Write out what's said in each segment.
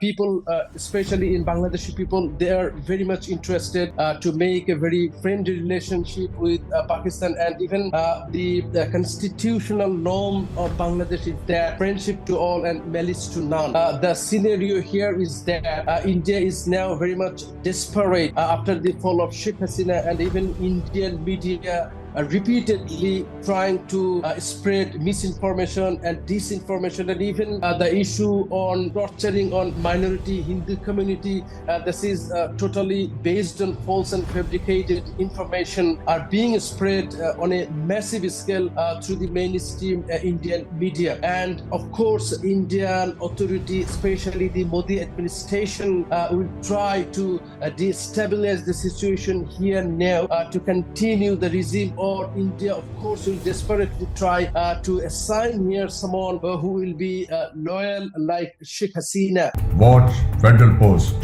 People, especially in Bangladeshi people, they are very much interested to make a very friendly relationship with Pakistan, and even the constitutional norm of Bangladesh is that friendship to all and malice to none. The scenario here is that India is now very much desperate after the fall of Sheikh Hasina, and even Indian media repeatedly trying to spread misinformation and disinformation, and even the issue on torturing on minority Hindu community. This is totally based on false and fabricated information are being spread on a massive scale through the mainstream Indian media. And of course, Indian authority, especially the Modi administration, will try to destabilize the situation here now to continue the regime. Or India, of course, will desperately try to assign here someone who will be loyal like Sheikh Hasina. Watch Federal Post.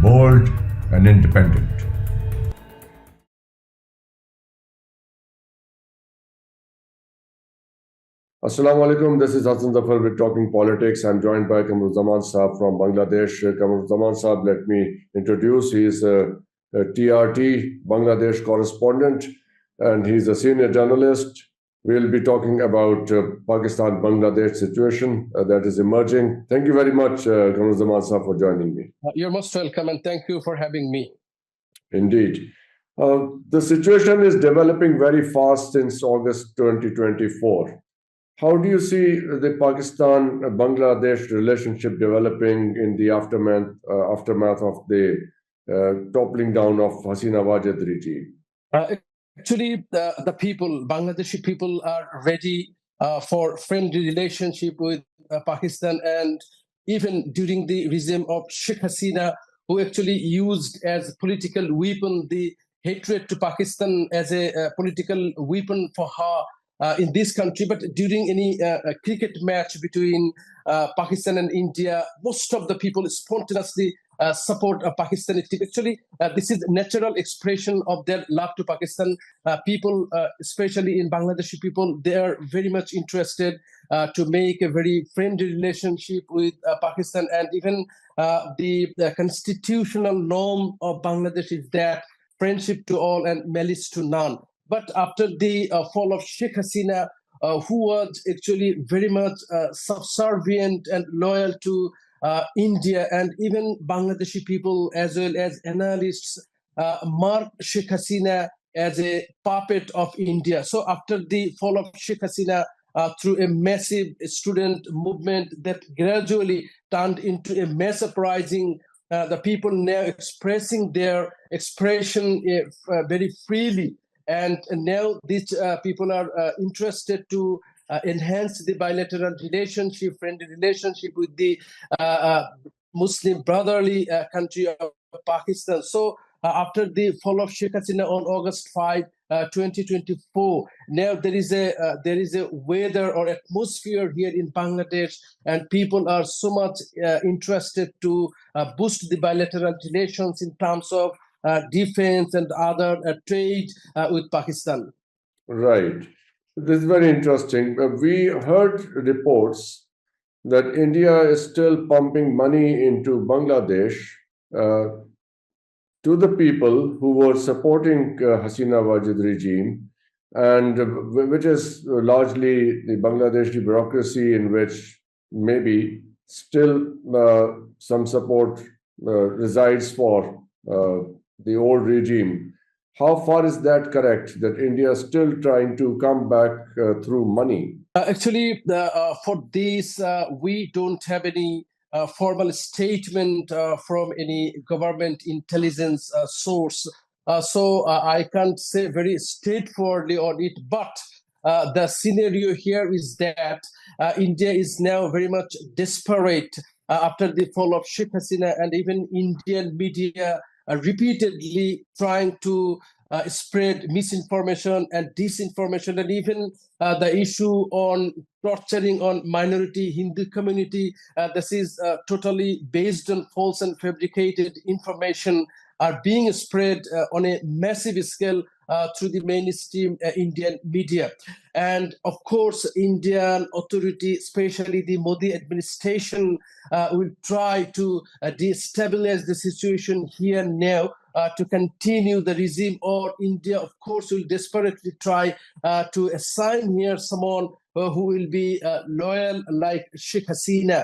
Bold and independent. Assalamu alaikum. This is Hasan Zafar with Talking Politics. I'm joined by KamruZaman from Bangladesh. KamruZaman, let me introduce. He is a TRT Bangladesh correspondent, and he's a senior journalist. We'll be talking about Pakistan-Bangladesh situation that is emerging. Thank you very much, KamruZaman for joining me. You're most welcome, and thank you for having me. Indeed. The situation is developing very fast since August 2024. How do you see the Pakistan-Bangladesh relationship developing in the aftermath of the toppling down of Hasina Wajid regime? Actually, the people, Bangladeshi people, are ready for friendly relationship with Pakistan, and even during the regime of Sheikh Hasina, who actually used as a political weapon the hatred to Pakistan as a political weapon for her in this country. But during any cricket match between Pakistan and India, most of the people spontaneously support a Pakistani team. Actually, this is natural expression of their love to Pakistan. People, especially in Bangladeshi people, they are very much interested to make a very friendly relationship with Pakistan, and even the constitutional norm of Bangladesh is that friendship to all and malice to none. But after the fall of Sheikh Hasina, who was actually very much subservient and loyal to India, and even Bangladeshi people as well as analysts mark Sheikh Hasina as a puppet of India. So after the fall of Sheikh Hasina, through a massive student movement that gradually turned into a mass uprising, the people now expressing their expression very freely. And now these people are interested to enhance the bilateral relationship, friendly relationship with the Muslim brotherly country of Pakistan. So after the fall of Sheikh Hasina on August 5, 2024, now there is a weather or atmosphere here in Bangladesh, and people are so much interested to boost the bilateral relations in terms of defense and other trade with Pakistan. Right. This is very interesting. We heard reports that India is still pumping money into Bangladesh to the people who were supporting Hasina Wajid regime, and which is largely the Bangladeshi bureaucracy, in which maybe still some support resides for the old regime. How far is that correct, that India is still trying to come back through money? Actually, for this, we don't have any formal statement from any government intelligence source. So I can't say very straightforwardly on it. But the scenario here is that India is now very much desperate after the fall of Sheikh Hasina, and even Indian media repeatedly trying to spread misinformation and disinformation, and even the issue on torturing on minority Hindu community. This is totally based on false and fabricated information are being spread on a massive scale through the mainstream Indian media. And of course, Indian authority, especially the Modi administration, will try to destabilize the situation here now to continue the regime, or India, of course, will desperately try to assign here someone who will be loyal like Sheikh Hasina,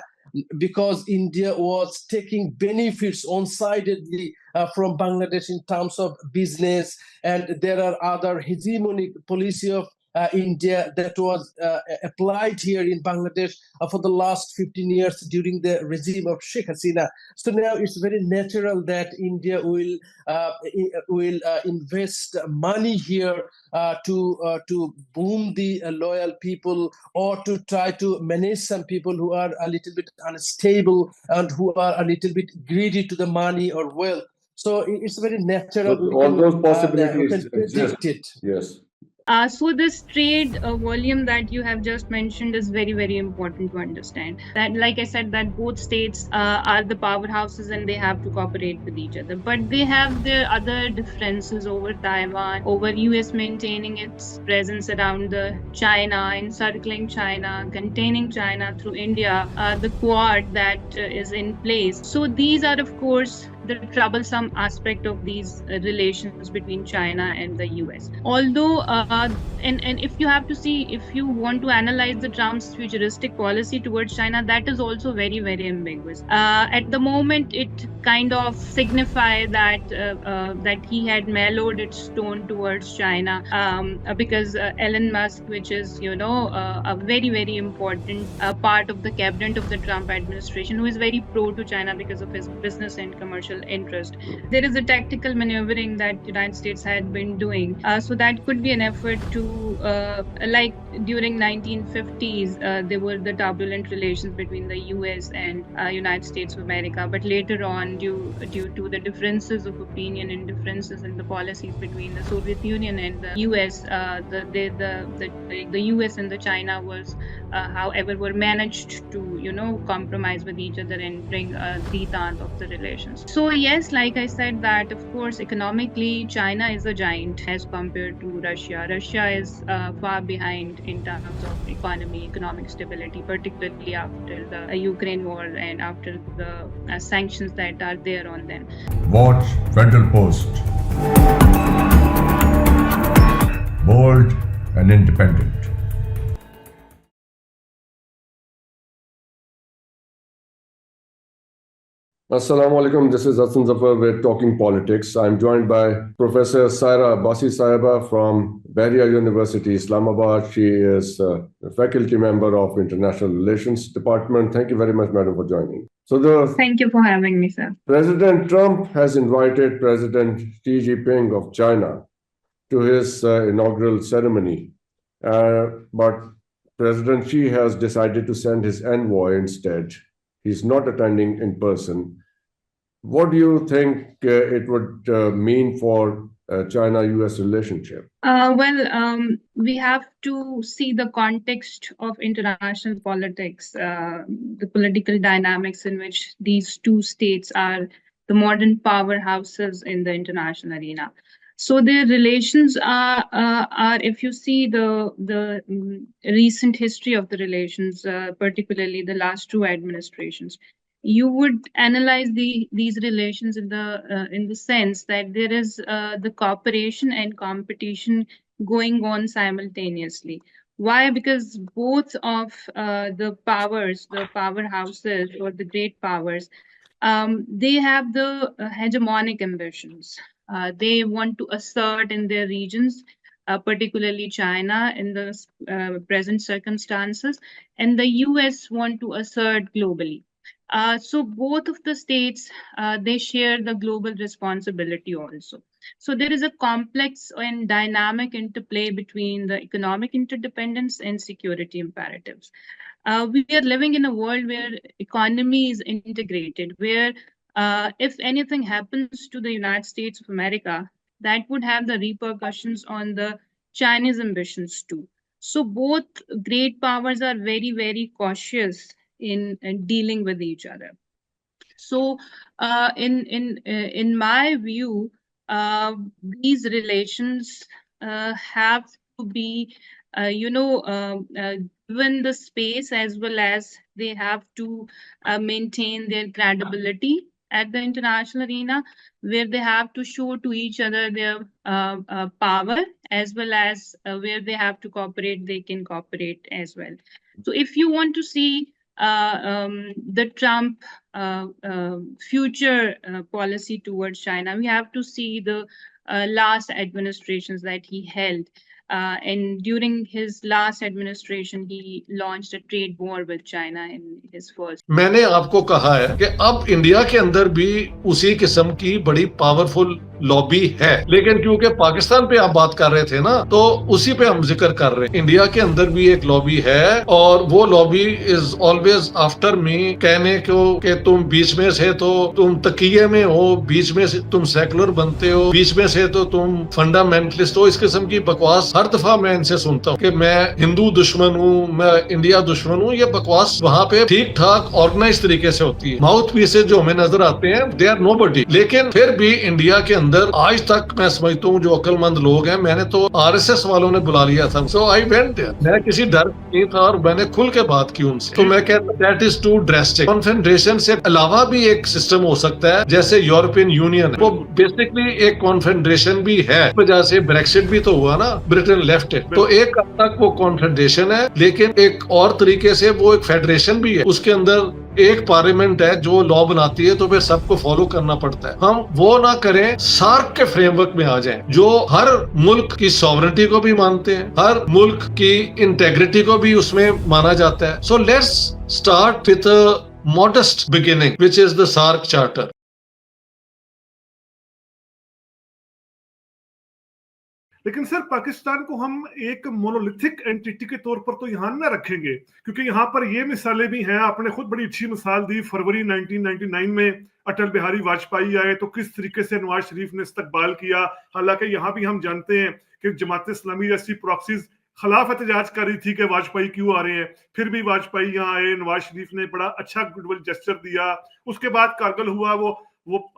because India was taking benefits one-sidedly from Bangladesh in terms of business, and there are other hegemonic policy of India that was applied here in Bangladesh for the last 15 years during the regime of Sheikh Hasina. So now it's very natural that India will invest money here to boom the loyal people, or to try to manage some people who are a little bit unstable and who are a little bit greedy to the money or wealth. So it's very natural. So all those possibilities we can exist. predict it. Yes. So this trade volume that you have just mentioned is very, very important to understand. That, like I said, that both states are the powerhouses and they have to cooperate with each other. But they have their other differences over Taiwan, over US maintaining its presence around the China, encircling China, containing China through India, the Quad that is in place. So these are, of course, the troublesome aspect of these relations between China and the US. Although, and if you have to see, if you want to analyze the Trump's futuristic policy towards China, that is also very, very ambiguous. At the moment, it kind of signifies that that he had mellowed its tone towards China because Elon Musk, which is, a very, very important part of the cabinet of the Trump administration, who is very pro to China because of his business and commercial interest. There is a tactical maneuvering that the United States had been doing. So that could be an effort to, like during 1950s, there were the turbulent relations between the US and United States of America. But later on, due to the differences of opinion and differences in the policies between the Soviet Union and the US, the US and the China was, however, were managed to, compromise with each other and bring a detente of the relations. So yes, like I said, that of course economically China is a giant as compared to Russia. Russia is far behind in terms of economic stability, particularly after the Ukraine war and after the sanctions that are there on them. Watch Federal Post. Bold and independent. Assalamu alaikum. This is Hasan Zafar with Talking Politics. I'm joined by Professor Saira Abbasi Saiba from Bahria University, Islamabad. She is a faculty member of International Relations Department. Thank you very much, madam, for joining. Thank you for having me, sir. President Trump has invited President Xi Jinping of China to his inaugural ceremony, but President Xi has decided to send his envoy instead. He's not attending in person. What do you think it would mean for China-US relationship? We have to see the context of international politics, the political dynamics in which these two states are the modern powerhouses in the international arena. So their relations are if you see the recent history of the relations, particularly the last two administrations, you would analyze these relations in the sense that there is the cooperation and competition going on simultaneously. Why? Because both of the powerhouses or the great powers, they have the hegemonic ambitions. They want to assert in their regions, particularly China in the present circumstances, and the US want to assert globally. So both of the states, they share the global responsibility also. So there is a complex and dynamic interplay between the economic interdependence and security imperatives. We are living in a world where economy is integrated, where if anything happens to the United States of America, that would have the repercussions on the Chinese ambitions too. So both great powers are very, very cautious in dealing with each other. So in my view, these relations have to be, given the space, as well as they have to maintain their credibility at the international arena, where they have to show to each other their power, as well as where they have to cooperate, they can cooperate as well. So if you want to see the Trump future policy towards China, we have to see the last administrations that he held. And during his last administration, he launched a trade war with China in his first. मैंने आपको कहा है कि अब India के अंदर भी उसी किस्म की बड़ी पावरफुल लॉबी है, लेकिन क्योंकि पाकिस्तान पे आप बात कर रहे थे ना, तो उसी पे हम जिक्र कर रहे हैं। इंडिया के अंदर भी एक लॉबी है, और वो lobby is always after me, कहने को कि तुम बीच में से तो तुम तकिए में हो, बीच में से तुम सेकुलर बनते हो, बीच में से तो तुम फंडामेंटलिस्ट हो। इस किस्म की बकवास हर दफा मैं इनसे सुनता हूँ कि मैं हिंदू दुश्मन हूँ, मैं इंडिया दुश्मन हूँ। ये बकवास वहाँ पे ठीक ठाक ऑर्गेनाइज तरीके से होती है। माउथ पीसेज जो हमें नजर आते हैं, दे आर नोबडी, लेकिन फिर भी इंडिया के अंदर आज तक मैं समझता हूँ जो अक्लमंद लोग हैं, मैंने तो आरएसएस वालों ने बुला लिया था, सो आई वेंट देयर, मैं किसी डर नहीं था और मैंने खुल के बात की उनसे। तो मैं कहता that is too drastic. Confederation से अलावा भी एक सिस्टम हो सकता है, जैसे यूरोपियन यूनियन, वो बेसिकली एक कॉन्फेडरेशन भी है, वजह से ब्रेक्सिट भी तो हुआ ना, ब्रिटेन लेफ्ट है, तो एक हद तक वो कॉन्फेडरेशन है, लेकिन एक और तरीके से वो एक फेडरेशन भी है। उसके अंदर एक पार्लियामेंट है जो लॉ बनाती है, तो फिर सबको फॉलो करना पड़ता है। हम वो ना करें, सार्क के फ्रेमवर्क में आ जाएं, जो हर मुल्क की सॉवरेनिटी को भी मानते हैं, हर मुल्क की इंटेग्रिटी को भी उसमें माना जाता है। So let's start with a modest beginning which is the SAARC charter. लेकिन सर, पाकिस्तान को हम एक मोनोलिथिक एंटिटी के तौर पर तो यहाँ न रखेंगे, क्योंकि यहाँ पर ये मिसालें भी हैं। आपने खुद बड़ी अच्छी मिसाल दी, फरवरी 1999 में अटल बिहारी वाजपेयी आए तो किस तरीके से नवाज शरीफ ने इस्तकबाल किया। हालांकि यहाँ भी हम जानते हैं कि जमात इस्लामी जैसी प्रॉक्सीज खिलाफ एहतजाज कर रही थी कि वाजपेयी क्यों आ रहे हैं, फिर भी वाजपेयी यहाँ आए, नवाज शरीफ ने बड़ा अच्छा गुडविल जेस्चर दिया। उसके बाद कारगिल हुआ, वो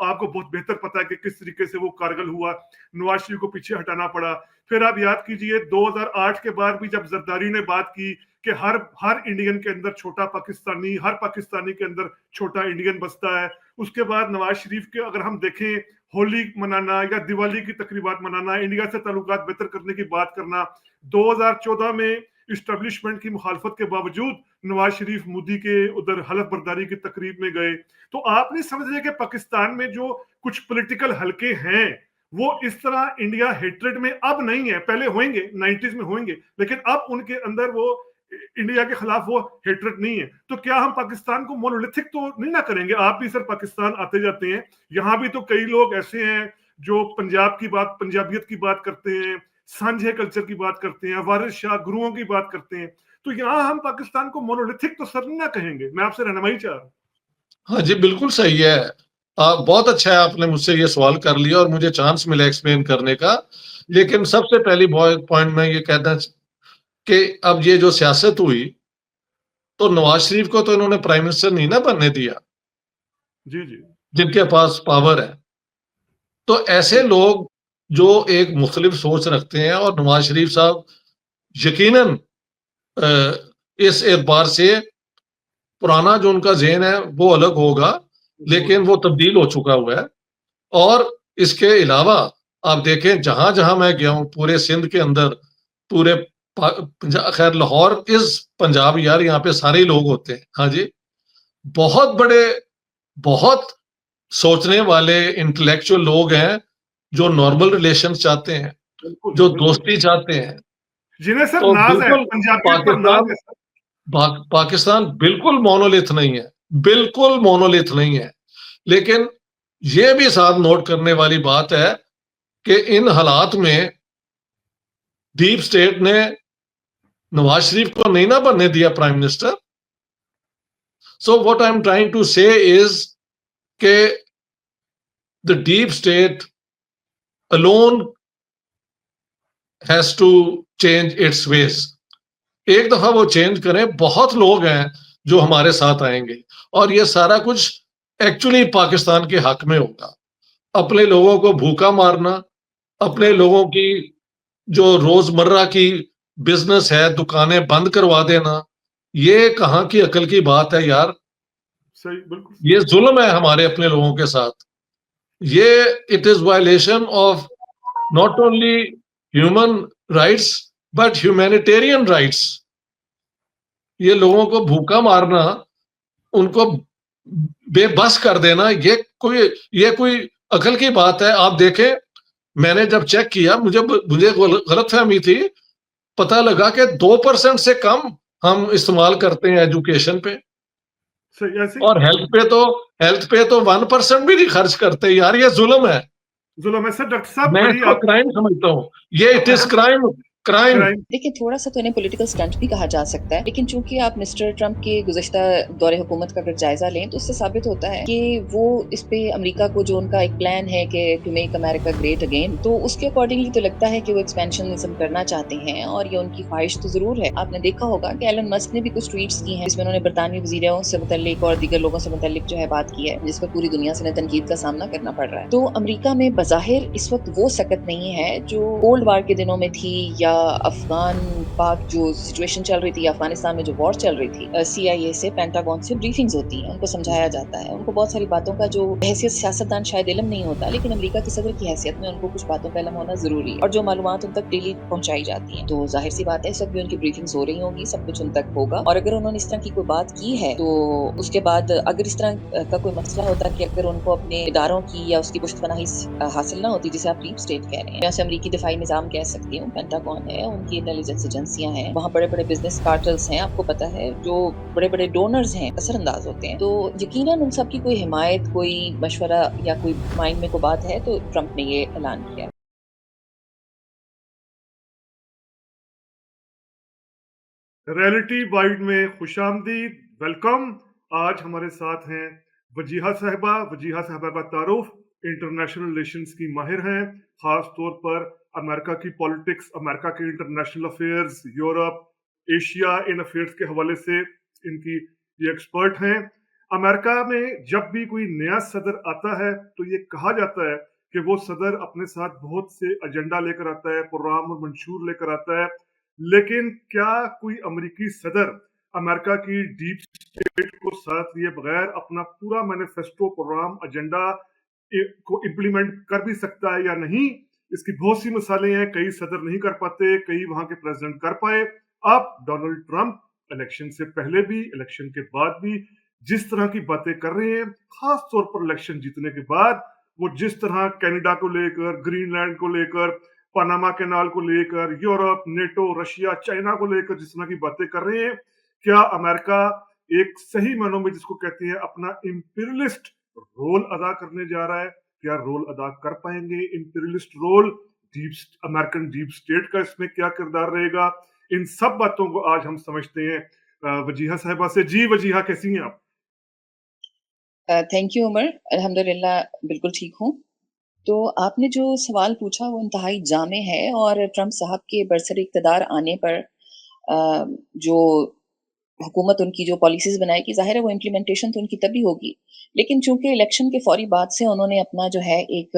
आपको बहुत बेहतर पता है कि किस तरीके से वो कारगिल हुआ, नवाज शरीफ को पीछे हटाना पड़ा। फिर आप याद कीजिए 2008 के बाद भी जब जरदारी ने बात की कि हर इंडियन के अंदर छोटा पाकिस्तानी, हर पाकिस्तानी के अंदर छोटा इंडियन बसता है। उसके बाद नवाज शरीफ के अगर हम देखें, होली मनाना या दिवाली की तकरीबात मनाना, इंडिया से ताल्लुकात बेहतर करने की बात करना। 2014 में इस्टेब्लिशमेंट की मुखालफत के बावजूद नवाज शरीफ मोदी के उधर हलफ बर्दारी की तकरीब में गए। तो आप नहीं समझ रहे कि पाकिस्तान में जो कुछ पॉलिटिकल हलके हैं वो इस तरह इंडिया हेट्रेड में अब नहीं है, पहले होंगे, 90s में होंगे, लेकिन अब उनके अंदर वो इंडिया के खिलाफ वो हेट्रेड नहीं है। तो क्या हम पाकिस्तान को मोनोलिथिक तो नहीं ना करेंगे? आप भी सर पाकिस्तान आते जाते हैं, यहाँ भी तो कई लोग ऐसे हैं जो पंजाबियत की बात करते हैं, सांझे कल्चर की बात करते हैं, वारिस शाह गुरुओं की बात करते हैं। तो यहाँ हम पाकिस्तान को मोनोलिथिक तो सर नहीं ना कहेंगे। मैं आपसे रहनुमाई चाह रहा हूँ। हाँ जी, बिल्कुल सही है। बहुत अच्छा है आपने मुझसे ये सवाल कर लिया और मुझे चांस मिला एक्सप्लेन करने का। लेकिन सबसे पहली पॉइंट मैं ये कहना कि अब ये जो सियासत हुई, तो नवाज शरीफ को तो इन्होंने प्राइम मिनिस्टर नहीं ना बनने दिया, जी जी, जिनके पास पावर है। तो ऐसे लोग जो एक मुख्तलिफ सोच रखते हैं, और नवाज शरीफ साहब यकीनन इस एतबार से पुराना जो उनका ज़हन है वो अलग होगा, लेकिन वो तब्दील हो चुका हुआ है। और इसके अलावा आप देखें, जहां जहां मैं गया हूं पूरे सिंध के अंदर, पूरे खैर लाहौर इस पंजाब यार, यहाँ पे सारे लोग होते हैं। हाँ जी, बहुत बड़े, बहुत सोचने वाले इंटेलेक्चुअल लोग हैं जो नॉर्मल रिलेशन चाहते हैं, जो दोस्ती चाहते हैं, जिन्हें सर तो नाज है, पंजाबियत पर नाज है। पाकिस्तान बिल्कुल मोनोलिथ नहीं है, बिल्कुल मोनोलिथ नहीं है। लेकिन यह भी साथ नोट करने वाली बात है कि इन हालात में डीप स्टेट ने नवाज शरीफ को नहीं ना बनने दिया prime minister. So what I am trying to say is के the deep state alone has to change its ways. एक दफा वो चेंज करें, बहुत लोग हैं जो हमारे साथ आएंगे और ये सारा कुछ एक्चुअली पाकिस्तान के हक में होगा। अपने लोगों को भूखा मारना, अपने लोगों की जो रोजमर्रा की बिजनेस है, दुकानें बंद करवा देना, ये कहाँ की अकल की बात है यार? सही, बिल्कुल ये जुल्म है हमारे अपने लोगों के साथ. ये it is violation of not only human rights but humanitarian rights. ये लोगों को भूखा मारना, उनको बेबस कर देना, ये कोई अकल की बात है? आप देखें, मैंने जब चेक किया, मुझे गलत फहमी थी, पता लगा कि 2% से कम हम इस्तेमाल करते हैं एजुकेशन पे, सही. ऐसे और हेल्थ पे तो 1% भी नहीं खर्च करते यार. ये जुल्म है. जुल्म है सर. डॉक्टर साहब, मैं बड़ी इसको क्राइम समझता हूँ. ये इट इज क्राइम. देखिए, थोड़ा सा तो इन्हें पॉलिटिकल स्टंट भी कहा जा सकता है, लेकिन चूंकि आप मिस्टर ट्रंप के गुज़श्ता दौरे हुकूमत का अगर जायजा लें तो उससे साबित होता है कि वो इस पे अमेरिका को जो उनका एक प्लान है कि to make America great again, तो उसके अकॉर्डिंगली तो लगता है कि वो एक्सपेंशनिज्म करना चाहते हैं, और ये उनकी ख्वाहिश तो जरूर है. आपने देखा होगा कि एलन मस्क ने भी कुछ ट्वीट्स की हैं जिसमें उन्होंने बरतानवी वज़ीरों से मुतल्लिक और दीगर लोगों से मुतल्लिक जो है बात की है, जिस पर पूरी दुनिया से तनकीद का सामना करना पड़ रहा है. तो अमेरिका में बज़ाहिर इस वक्त वो सकत नहीं है जो कोल्ड वार के दिनों में थी, या अफगान पाक जो सिचुएशन चल रही थी, अफगानिस्तान में जो वॉर चल रही थी. CIA से, पेंटागन से ब्रीफिंग्स होती हैं, उनको समझाया जाता है, उनको बहुत सारी बातों का जो हैसियत सियासतदान शायद इल्म नहीं होता, लेकिन अमेरिका के सदर की हैसियत में उनको कुछ बातों का इल्म होना जरूरी है, और जो मालूमात उन तक डेली पहुंचाई जाती हैं. तो जाहिर सी बात है सब भी उनकी ब्रीफिंग्स हो रही होंगी, सब कुछ उन तक होगा, और अगर उन्होंने इस तरह की कोई बात की है तो उसके बाद अगर इस तरह का कोई मसला होता कि अगर उनको अपने इदारों की या उसकी पुश्तपनाही हासिल ना होती, जिसे आप डीप स्टेट कह रहे हैं, जैसे अमेरिकी दिफाई निजाम कह सकती हूँ, पेंटागन है, उनकी इंटेलिजेंस एजेंसियां हैं, वहाँ बड़े बड़े बिजनेस कार्टल्स हैं, आपको पता है, जो बड़े बड़े डोनर्स हैं असरअंदाज होते हैं. तो यकीनन उन सब की कोई हिमायत, कोई मशवरा या कोई माइंड में कोई बात है तो ट्रंप ने ये ऐलान किया. रियलिटी वाइड में खुशामदीद, वेलकम. आज हमारे साथ हैं वजीहा साहबा का तारुफ इंटरनेशनल रिलेशंस की माहिर हैं, खास तौर पर अमेरिका की पॉलिटिक्स, अमेरिका के इंटरनेशनल अफेयर्स, यूरोप, एशिया, इन अफेयर्स के हवाले से इनकी ये एक्सपर्ट हैं. अमेरिका में जब भी कोई नया सदर आता है तो ये कहा जाता है कि वो सदर अपने साथ बहुत से एजेंडा लेकर आता है, प्रोग्राम और मंशूर लेकर आता है. लेकिन क्या कोई अमेरिकी सदर अमेरिका की डीप स्टेट को साथ लिए बगैर अपना पूरा मैनिफेस्टो, प्रोग्राम, एजेंडा को इम्प्लीमेंट कर भी सकता है या नहीं? इसकी बहुत सी मिसालें हैं. कई सदर नहीं कर पाते, कई वहां के प्रेसिडेंट कर पाए. अब डोनाल्ड ट्रंप इलेक्शन से पहले भी, इलेक्शन के बाद भी जिस तरह की बातें कर रहे हैं, खास तौर पर इलेक्शन जीतने के बाद वो जिस तरह कनाडा को लेकर, ग्रीनलैंड को लेकर, पनामा कैनाल को लेकर, यूरोप, नेटो, रशिया, चाइना को लेकर जिस तरह की बातें कर रहे हैं, क्या अमेरिका एक सही मानों में जिसको कहते हैं अपना इंपीरियलिस्ट रोल अदा करने जा रहा है? क्या रोल अदा कर पाएंगे imperialist role? American deep state का इसमें क्या किरदार रहेगा? इन सब बातों को आज हम समझते हैं वजीहा साहिबा से. जी वजीहा, कैसी हैं आप? थैंक यू उमर, अल्हम्दुलिल्लाह बिल्कुल ठीक हूँ. तो आपने जो सवाल पूछा वो इंतहाई जामे है, और ट्रंप साहब के बरसर इक़्तिदार आने पर जो हुकूमत उनकी जो पॉलिसीज बनाएगी, जाहिर है वो इम्प्लीमेंटेशन तो उनकी तभी होगी, लेकिन चूंकि इलेक्शन के फौरी बाद से उन्होंने अपना जो है एक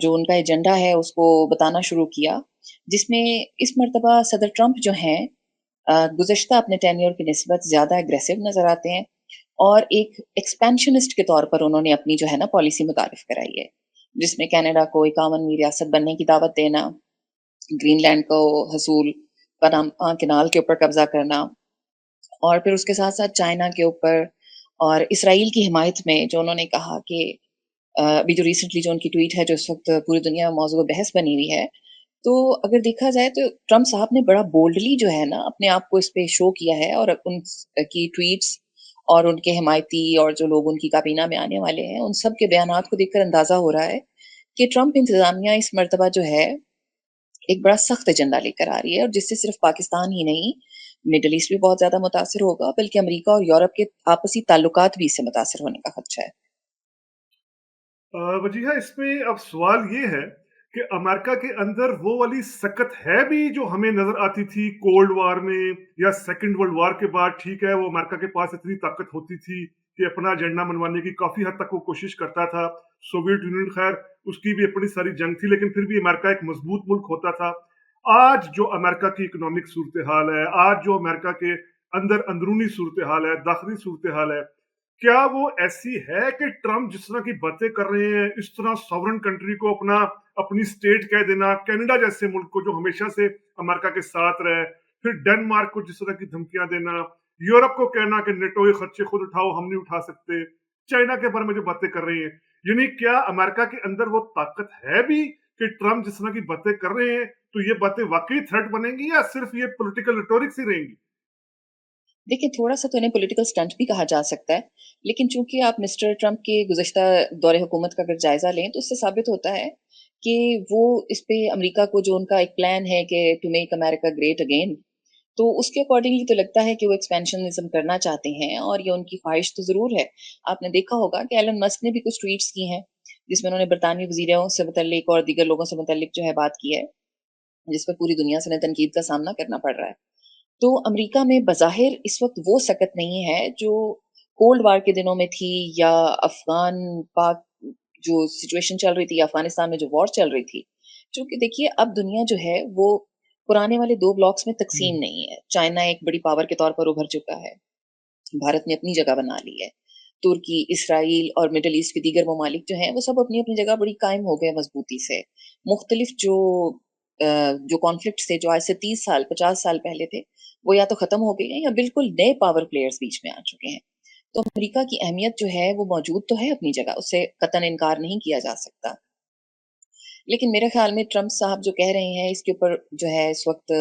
जो उनका एजेंडा है उसको बताना शुरू किया, जिसमें इस मरतबा सदर ट्रंप जो हैं गुज़श्ता अपने टेन्योर की निस्बत ज़्यादा एग्रेसिव नज़र आते हैं, और एक एक्सपेंशनिस्ट के तौर पर उन्होंने अपनी जो है ना पॉलिसी मुतारिफ कराई है, जिसमें कनाडा को 51वीं रियासत बनने की दावत देना, ग्रीनलैंड को हसूल, पनामा कैनाल के ऊपर कब्जा करना, और फिर उसके साथ साथ चाइना के ऊपर और इसराइल की हिमायत में जो उन्होंने कहा कि अभी जो रिसेंटली जो उनकी ट्वीट है जो इस वक्त पूरी दुनिया में मौजूद बहस बनी हुई है, तो अगर देखा जाए तो ट्रंप साहब ने बड़ा बोल्डली जो है ना अपने आप को इस पे शो किया है, और उनकी ट्वीट्स और उनके हिमायती और जो लोग उनकी काबीना में आने वाले हैं उन सब के बयानात को देखकर अंदाजा हो रहा है कि ट्रंप इंतजामिया इस मरतबा जो है एक बड़ा सख्त एजेंडा लेकर आ रही है, और जिससे सिर्फ पाकिस्तान ही नहीं, मिडल ईस्ट भी बहुत ज्यादा मुतासिर होगा, बल्कि अमेरिका और यूरोप के आपसी ताल्लुकात भी इससे मुतासिर होने का खदशा है. वजीहा, इसमें अब सवाल ये है कि अमेरिका के अंदर वो वाली सकत है भी जो हमें नजर आती थी कोल्ड वार में या सेकंड वर्ल्ड वार के बाद. ठीक है, वो अमेरिका के पास इतनी ताकत होती थी کہ اپنا ایجنڈا منوانے کی کافی حد تک وہ کوشش کرتا تھا. سوویت یونین خیر اس کی بھی اپنی ساری جنگ تھی لیکن پھر بھی امریکہ ایک مضبوط ملک ہوتا تھا. آج جو امریکہ کی اکنامک صورتحال ہے, آج جو امریکہ کے اندرونی صورتحال ہے, داخلی صورتحال ہے, کیا وہ ایسی ہے کہ ٹرمپ جس طرح کی باتیں کر رہے ہیں, اس طرح ساورن کنٹری کو اپنی اسٹیٹ کہہ دینا, کینیڈا جیسے ملک کو جو ہمیشہ سے امریکہ کے ساتھ رہے, پھر ڈنمارک کو جس طرح کی دھمکیاں دینا, یورپ کو کہنا کہ نیٹو کے خرچے خود اٹھاؤ, ہم نہیں اٹھا سکتے, چائنا کے بارے میں جو باتیں کر رہی ہیں, یعنی کیا امریکہ کے اندر وہ طاقت ہے بھی کہ ٹرمپ جس طرح کی باتیں کر رہے ہیں تو یہ باتیں واقعی تھریٹ بنیں گی یا صرف یہ پولیٹیکل ریٹورکس ہی رہیں گی؟ دیکھیں تھوڑا سا تو انہیں پولیٹیکل سٹنٹ بھی کہا جا سکتا ہے, لیکن چونکہ آپ مسٹر ٹرمپ کے گزشتہ دور حکومت کا اگر جائزہ لیں تو اس سے ثابت ہوتا ہے کہ وہ اس پہ امریکہ کو جو ان کا ایک پلان ہے کہ to make America great again, تو اس کے اکارڈنگلی تو لگتا ہے کہ وہ ایکسپینشنزم کرنا چاہتے ہیں اور یہ ان کی خواہش تو ضرور ہے. آپ نے دیکھا ہوگا کہ ایلن مسک نے بھی کچھ ٹویٹس کی ہیں جس میں انہوں نے برطانوی وزیروں سے متعلق اور دیگر لوگوں سے متعلق جو ہے بات کی ہے, جس پر پوری دنیا سے تنقید کا سامنا کرنا پڑ رہا ہے. تو امریکہ میں بظاہر اس وقت وہ سکت نہیں ہے جو کولڈ وار کے دنوں میں تھی, یا افغان پاک جو سچویشن چل رہی تھی, افغانستان میں جو وار چل رہی تھی. چونکہ دیکھیے اب دنیا جو ہے وہ پرانے والے دو بلاکس میں تقسیم نہیں ہے. چائنا ایک بڑی پاور کے طور پر ابھر چکا ہے, بھارت نے اپنی جگہ بنا لی ہے, ترکی, اسرائیل اور مڈل ایسٹ کے دیگر ممالک جو ہیں وہ سب اپنی اپنی جگہ بڑی قائم ہو گئے مضبوطی سے. مختلف جو کانفلکٹس تھے جو آج سے 30 سال 50 سال پہلے تھے وہ یا تو ختم ہو گئے ہیں یا بالکل نئے پاور پلیئرز بیچ میں آ چکے ہیں. تو امریکہ کی اہمیت جو ہے وہ موجود تو ہے اپنی جگہ, اس سے قطعاً انکار نہیں کیا جا سکتا. لیکن میرے خیال میں ٹرمپ صاحب جو کہہ رہے ہیں اس کے اوپر جو ہے اس وقت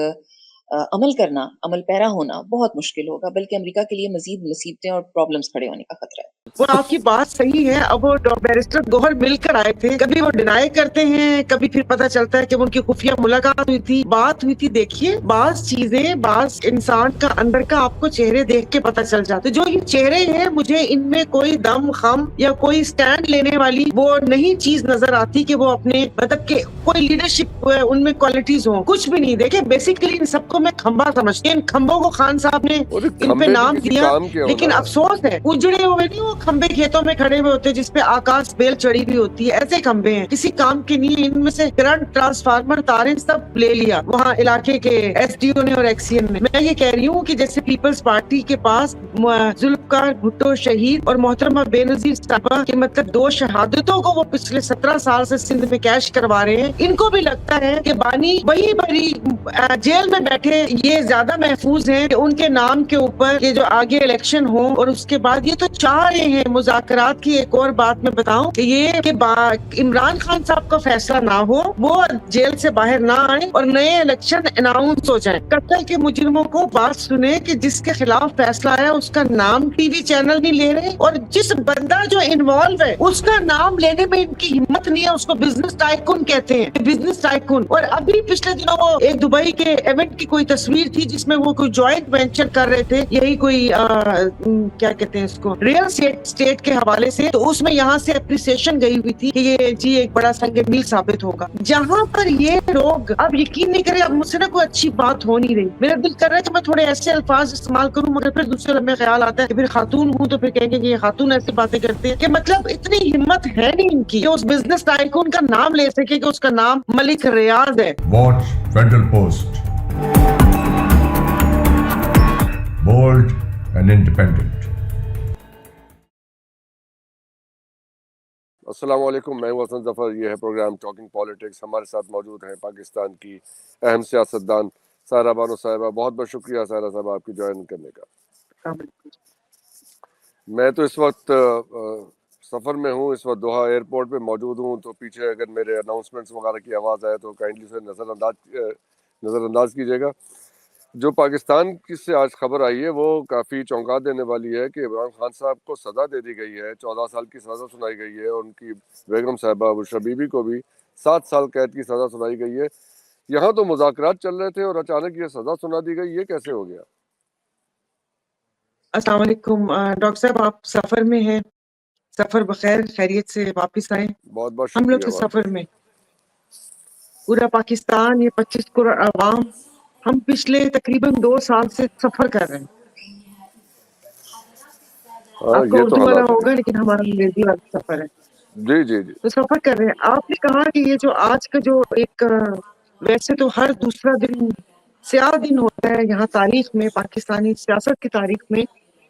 عمل پیرا ہونا بہت مشکل ہوگا, بلکہ امریکہ کے لیے مزید مصیبتیں اور پرابلمز کھڑے ہونے کا خطرہ ہے. وہ آپ کی بات صحیح ہے. اب وہ بیرسٹر گوہر مل کر آئے تھے, کبھی وہ ڈینائی کرتے ہیں, کبھی پھر پتہ چلتا ہے کہ ان کی خفیہ ملاقات ہوئی تھی, بات ہوئی تھی. دیکھیے بعض چیزیں بعض انسان کا اندر کا آپ کو چہرے دیکھ کے پتہ چل جاتے. جو یہ چہرے ہیں مجھے ان میں کوئی دم خم یا کوئی سٹینڈ لینے والی وہ نہیں چیز نظر آتی کہ وہ اپنے مطلب کہ کوئی لیڈرشپ ان میں کوالٹیز ہوں, کچھ بھی نہیں. دیکھیں بیسیکلی ان سب کو میں کھمبا سمجھتی ہوں. ان کھمبوں کو خان صاحب نے ان پہ نام دیا, لیکن افسوس ہے اجڑے ہوئے نہیں, وہ کھمبے کھیتوں میں کھڑے ہوئے ہوتے جس پہ آکاش بیل چڑھی ہوئی ہوتی ہے, ایسے کھمبے ہیں کسی کام کے نہیں. ان میں سے کرنٹ ٹرانسفارمر تاریں سب لے لیا وہاں علاقے کے ایس ڈی او نے اور ایکس سی ایم نے. میں یہ کہہ رہی ہوں کہ جیسے پیپلز پارٹی کے پاس ذوالفقار بھٹو شہید اور محترمہ بے نظیر صاحبہ کے مطلب 2 شہادتوں کو وہ پچھلے 17 سال سے سندھ میں کیش کروا رہے ہیں, ان کو بھی لگتا ہے کہ بانی وہی بڑی جیل میں بیٹھے یہ زیادہ محفوظ ہیں کہ ان کے نام کے اوپر یہ جو آگے الیکشن ہو. اور اس کے بعد یہ تو چاہ رہے ہیں مذاکرات کی. ایک اور بات میں بتاؤں کہ یہ کہ عمران خان صاحب کا فیصلہ نہ ہو, وہ جیل سے باہر نہ آئے اور نئے الیکشن اناؤنس ہو جائیں. قتل کے مجرموں کو بات سنیں کہ جس کے خلاف فیصلہ آیا اس کا نام ٹی وی چینل نہیں لے رہے, اور جس بندہ جو انوالو ہے اس کا نام لینے میں ان کی ہمت نہیں ہے. اس کو بزنس ٹائکون کہتے ہیں, بزنس ٹائکون. اور ابھی پچھلے دنوں وہ ایک دبئی کے ایونٹ کی کوئی تصویر تھی جس میں وہ کوئی جوائنٹ وینچر کر رہے تھے, یہی کوئی کیا کہتے ہیں اس کو, ریئل اسٹیٹ کے حوالے سے. تو اس میں یہاں سے اپریسیشن گئی ہوئی تھی کہ یہ جی ایک بڑا سنگ میل ثابت ہوگا. جہاں پر یہ لوگ اب یقین نہیں کرے, اب مجھ سے نا کوئی اچھی بات ہو نہیں رہی. میرا دل کر رہا ہے کہ میں تھوڑے ایسے الفاظ استعمال کروں, مگر پھر دوسرے لمحے خیال آتا ہے کہ پھر خاتون ہوں تو پھر کہیں گے کہ یہ خاتون ایسی باتیں کرتے ہیں کہ مطلب اتنی ہمت ہے نہیں ان کی کہ اس بزنس ٹائکون کا نام لے سکے کہ اس کا نام ملک ریاض ہے. Watch Federal Post. Bold and independent. السلام علیکم, میں ہوں حسن ظفر. یہ ہے پروگرام ٹاکنگ پالیٹکس. ہمارے ساتھ موجود ہیں پاکستان کی اہم سیاستدان سائرہ بانو صاحبہ. بہت بہت شکریہ سائرہ صاحبہ آپ کی جوائن کرنے کا. میں تو اس وقت سفر میں ہوں, اس وقت دوحہ ایئرپورٹ پہ موجود ہوں, تو پیچھے اگر میرے اناؤنسمنٹس وغیرہ کی آواز آئے تو کائنڈلی سے نظر انداز کیجیے گا. جو پاکستان کی سے آج خبر آئی ہے وہ کافی چونکا دینے والی ہے کہ عمران خان صاحب کو سزا دے دی گئی ہے, 14 سال کی سزا سنائی گئی ہے, اور ان کی بیگم صاحبہ بشرا بی بی کو بھی 7 سال قید کی سزا سنائی گئی ہے. یہاں تو مذاکرات چل رہے تھے اور اچانک یہ سزا سنا دی گئی, یہ کیسے ہو گیا؟ السلام علیکم ڈاکٹر صاحب, آپ سفر میں ہیں, سفر بخیر خیریت سے واپس آئیں. بہت بہت ہم لوگ تو شکریہ. سفر میں, پورا پاکستان, یہ 25 کروڑ عوام, ہم پچھلے تقریباً 2 سال سے سفر کر رہے ہیں. آپ کا یہ تو اردو والا حالات ہوگا ہیں. لیکن ہمارا انگریزی والا سفر ہے. جی جی جی. تو سفر کر رہے ہیں. آپ نے کہا کہ یہ جو آج کا جو ایک ویسے تو ہر دوسرا دن سیاہ دن ہوتا ہے یہاں تاریخ میں، پاکستانی سیاست کی تاریخ میں،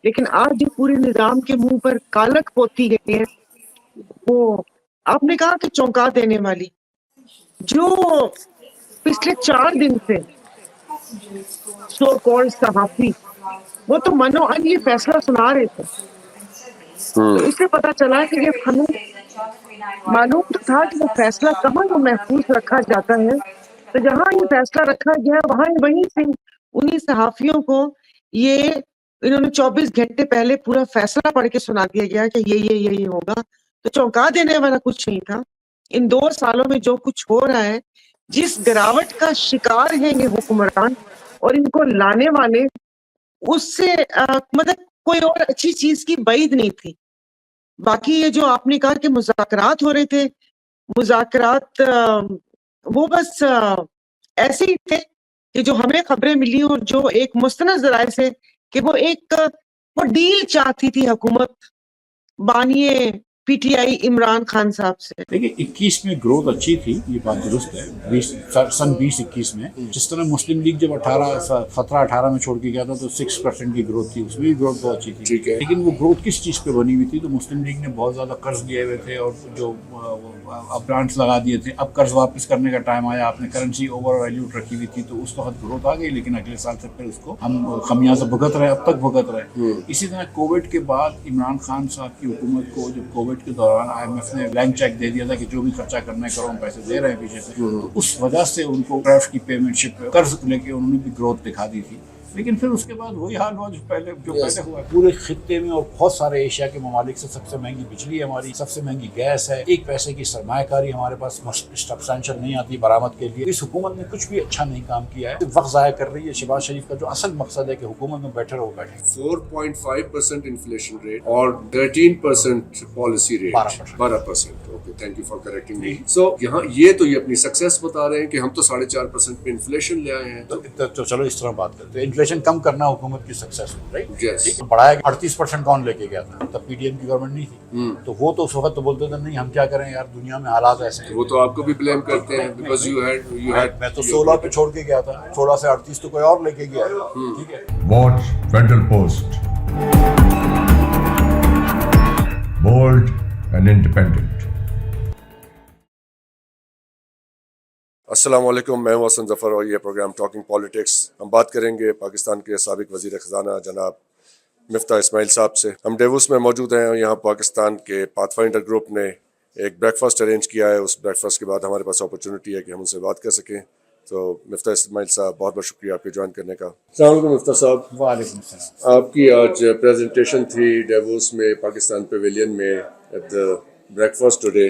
لیکن آج جو پورے نظام کے منہ پر کالک ہوتی گئی ہے وہ آپ نے کہا کہ چونکا دینے والی. جو پچھلے 4 دن سے سو کال صحافی وہ تو منو ان یہ فیصلہ سنا رہے تھے، تو اس سے پتا چلا کہ یہ ہمیں معلوم تو تھا کہ وہ فیصلہ کہاں وہ محفوظ رکھا جاتا ہے، تو جہاں یہ فیصلہ رکھا گیا وہاں وہیں سے انہی صحافیوں کو یہ انہوں نے 24 گھنٹے پہلے پورا فیصلہ پڑھ کے سنا دیا گیا کہ یہ ہوگا. تو چونکا دینے والا کچھ نہیں تھا. ان 2 سالوں میں جو کچھ ہو رہا ہے، جس گراوٹ کا شکار ہیں یہ حکمران اور ان کو لانے والے، اس سے مطلب کوئی اور اچھی چیز کی بعید نہیں تھی. باقی یہ جو آپ نے کہا کہ مذاکرات ہو رہے تھے، مذاکرات وہ بس ایسے ہی تھے کہ جو ہمیں خبریں ملی اور جو ایک مستند ذرائع سے کہ وہ ڈیل چاہتی تھی حکومت بانیے P T I Imran Khan صاحب سے. دیکھیے 21 میں گروتھ اچھی تھی، یہ بات درست ہے. سن 2021 میں جس طرح مسلم لیگ جب 17-18 میں چھوڑ کے گیا تھا تو 6% کی گروتھ تھی، اس میں بھی گروتھ بہت اچھی تھی. لیکن وہ گروتھ کس چیز پہ بنی ہوئی تھی؟ تو مسلم لیگ نے بہت زیادہ قرض لیے ہوئے تھے اور جو اب گرانٹس لگا دیے تھے. اب قرض واپس کرنے کا ٹائم آیا، آپ نے کرنسی اوور ویلیوڈ رکھی ہوئی تھی تو اس وقت گروتھ آ گئی، لیکن اگلے سال سے پھر اس کو ہم خمیازہ بھگت رہے، اب تک بھگت رہے. اسی طرح کووڈ کے بعد عمران خان صاحب کی حکومت کو جب کووڈ کے دوران IMF نے بلینک چیک دے دیا تھا کہ جو بھی خرچہ کرنا ہے کرو، ہم پیسے دے رہے ہیں پیچھے سے، تو اس وجہ سے ان کو ٹریفٹ کی پیمنٹ شپ قرض لے کے انہوں نے بھی گروتھ دکھا دی تھی. لیکن پھر اس کے بعد وہی حال ہوا جو پہلے ہوا. پورے خطے میں اور بہت سارے ایشیا کے ممالک سے سب سے مہنگی بجلی ہے ہماری، سب سے مہنگی گیس ہے، 1 پیسے کی سرمایہ کاری ہمارے پاس سبسٹینشل نہیں آتی برآمد کے لیے. اس حکومت نے کچھ بھی اچھا نہیں کام کیا ہے، وقت ضائع کر رہی ہے. شہباز شریف کا جو اصل مقصد ہے کہ حکومت میں بیٹھے رہو بیٹھے. 4.5% انفلیشن ریٹ اور 13% policy rate. 12%. Okay, thank you for correcting me. So یہاں یہ اپنی سکسیس بتا رہے ہیں کہ ہم تو 4.5% پہ انفلیشن لے آئے ہیں. تو چلو اس طرح بات کرتے ہیں. انفلیشن کم کرنا حکومت کی سکسیس ہے، رائٹ. بڑھایا 38% کون لے کے گیا تھا؟ تب پی ڈی ایم کی گورنمنٹ نہیں تھی. تو وہ تو اس وقت تو بولتے تھے نہیں ہم کیا کریں یار، دنیا میں حالات ایسے ہیں. وہ تو آپ کو بھی بلیم کرتے ہیں بیکاز یو ہیڈ. میں تو 16 پہ چھوڑ کے گیا تھا، 16 سے 38 تو کوئی اور لے کے گیا. ٹھیک ہے. Watch Federal Post. Bold and independent. السلام علیکم، میں ہوں حسن ظفر اور یہ پروگرام ٹاکنگ پالیٹکس. ہم بات کریں گے پاکستان کے سابق وزیر خزانہ جناب مفتاح اسماعیل صاحب سے. ہم ڈیووس میں موجود ہیں. یہاں پاکستان کے پاتھ فائنڈر گروپ نے ایک بریک فاسٹ ارینج کیا ہے. اس بریک فاسٹ کے بعد ہمارے پاس اپرچونٹی ہے کہ ہم ان سے بات کر سکیں. تو مفتاح اسماعیل صاحب بہت بہت شکریہ آپ کے جوائن کرنے کا. السلام علیکم مفتاح صاحب. وعلیکم السلام. آپ کی آج پریزنٹیشن تھی ڈیووس میں پاکستان پیویلین میں at the breakfast today.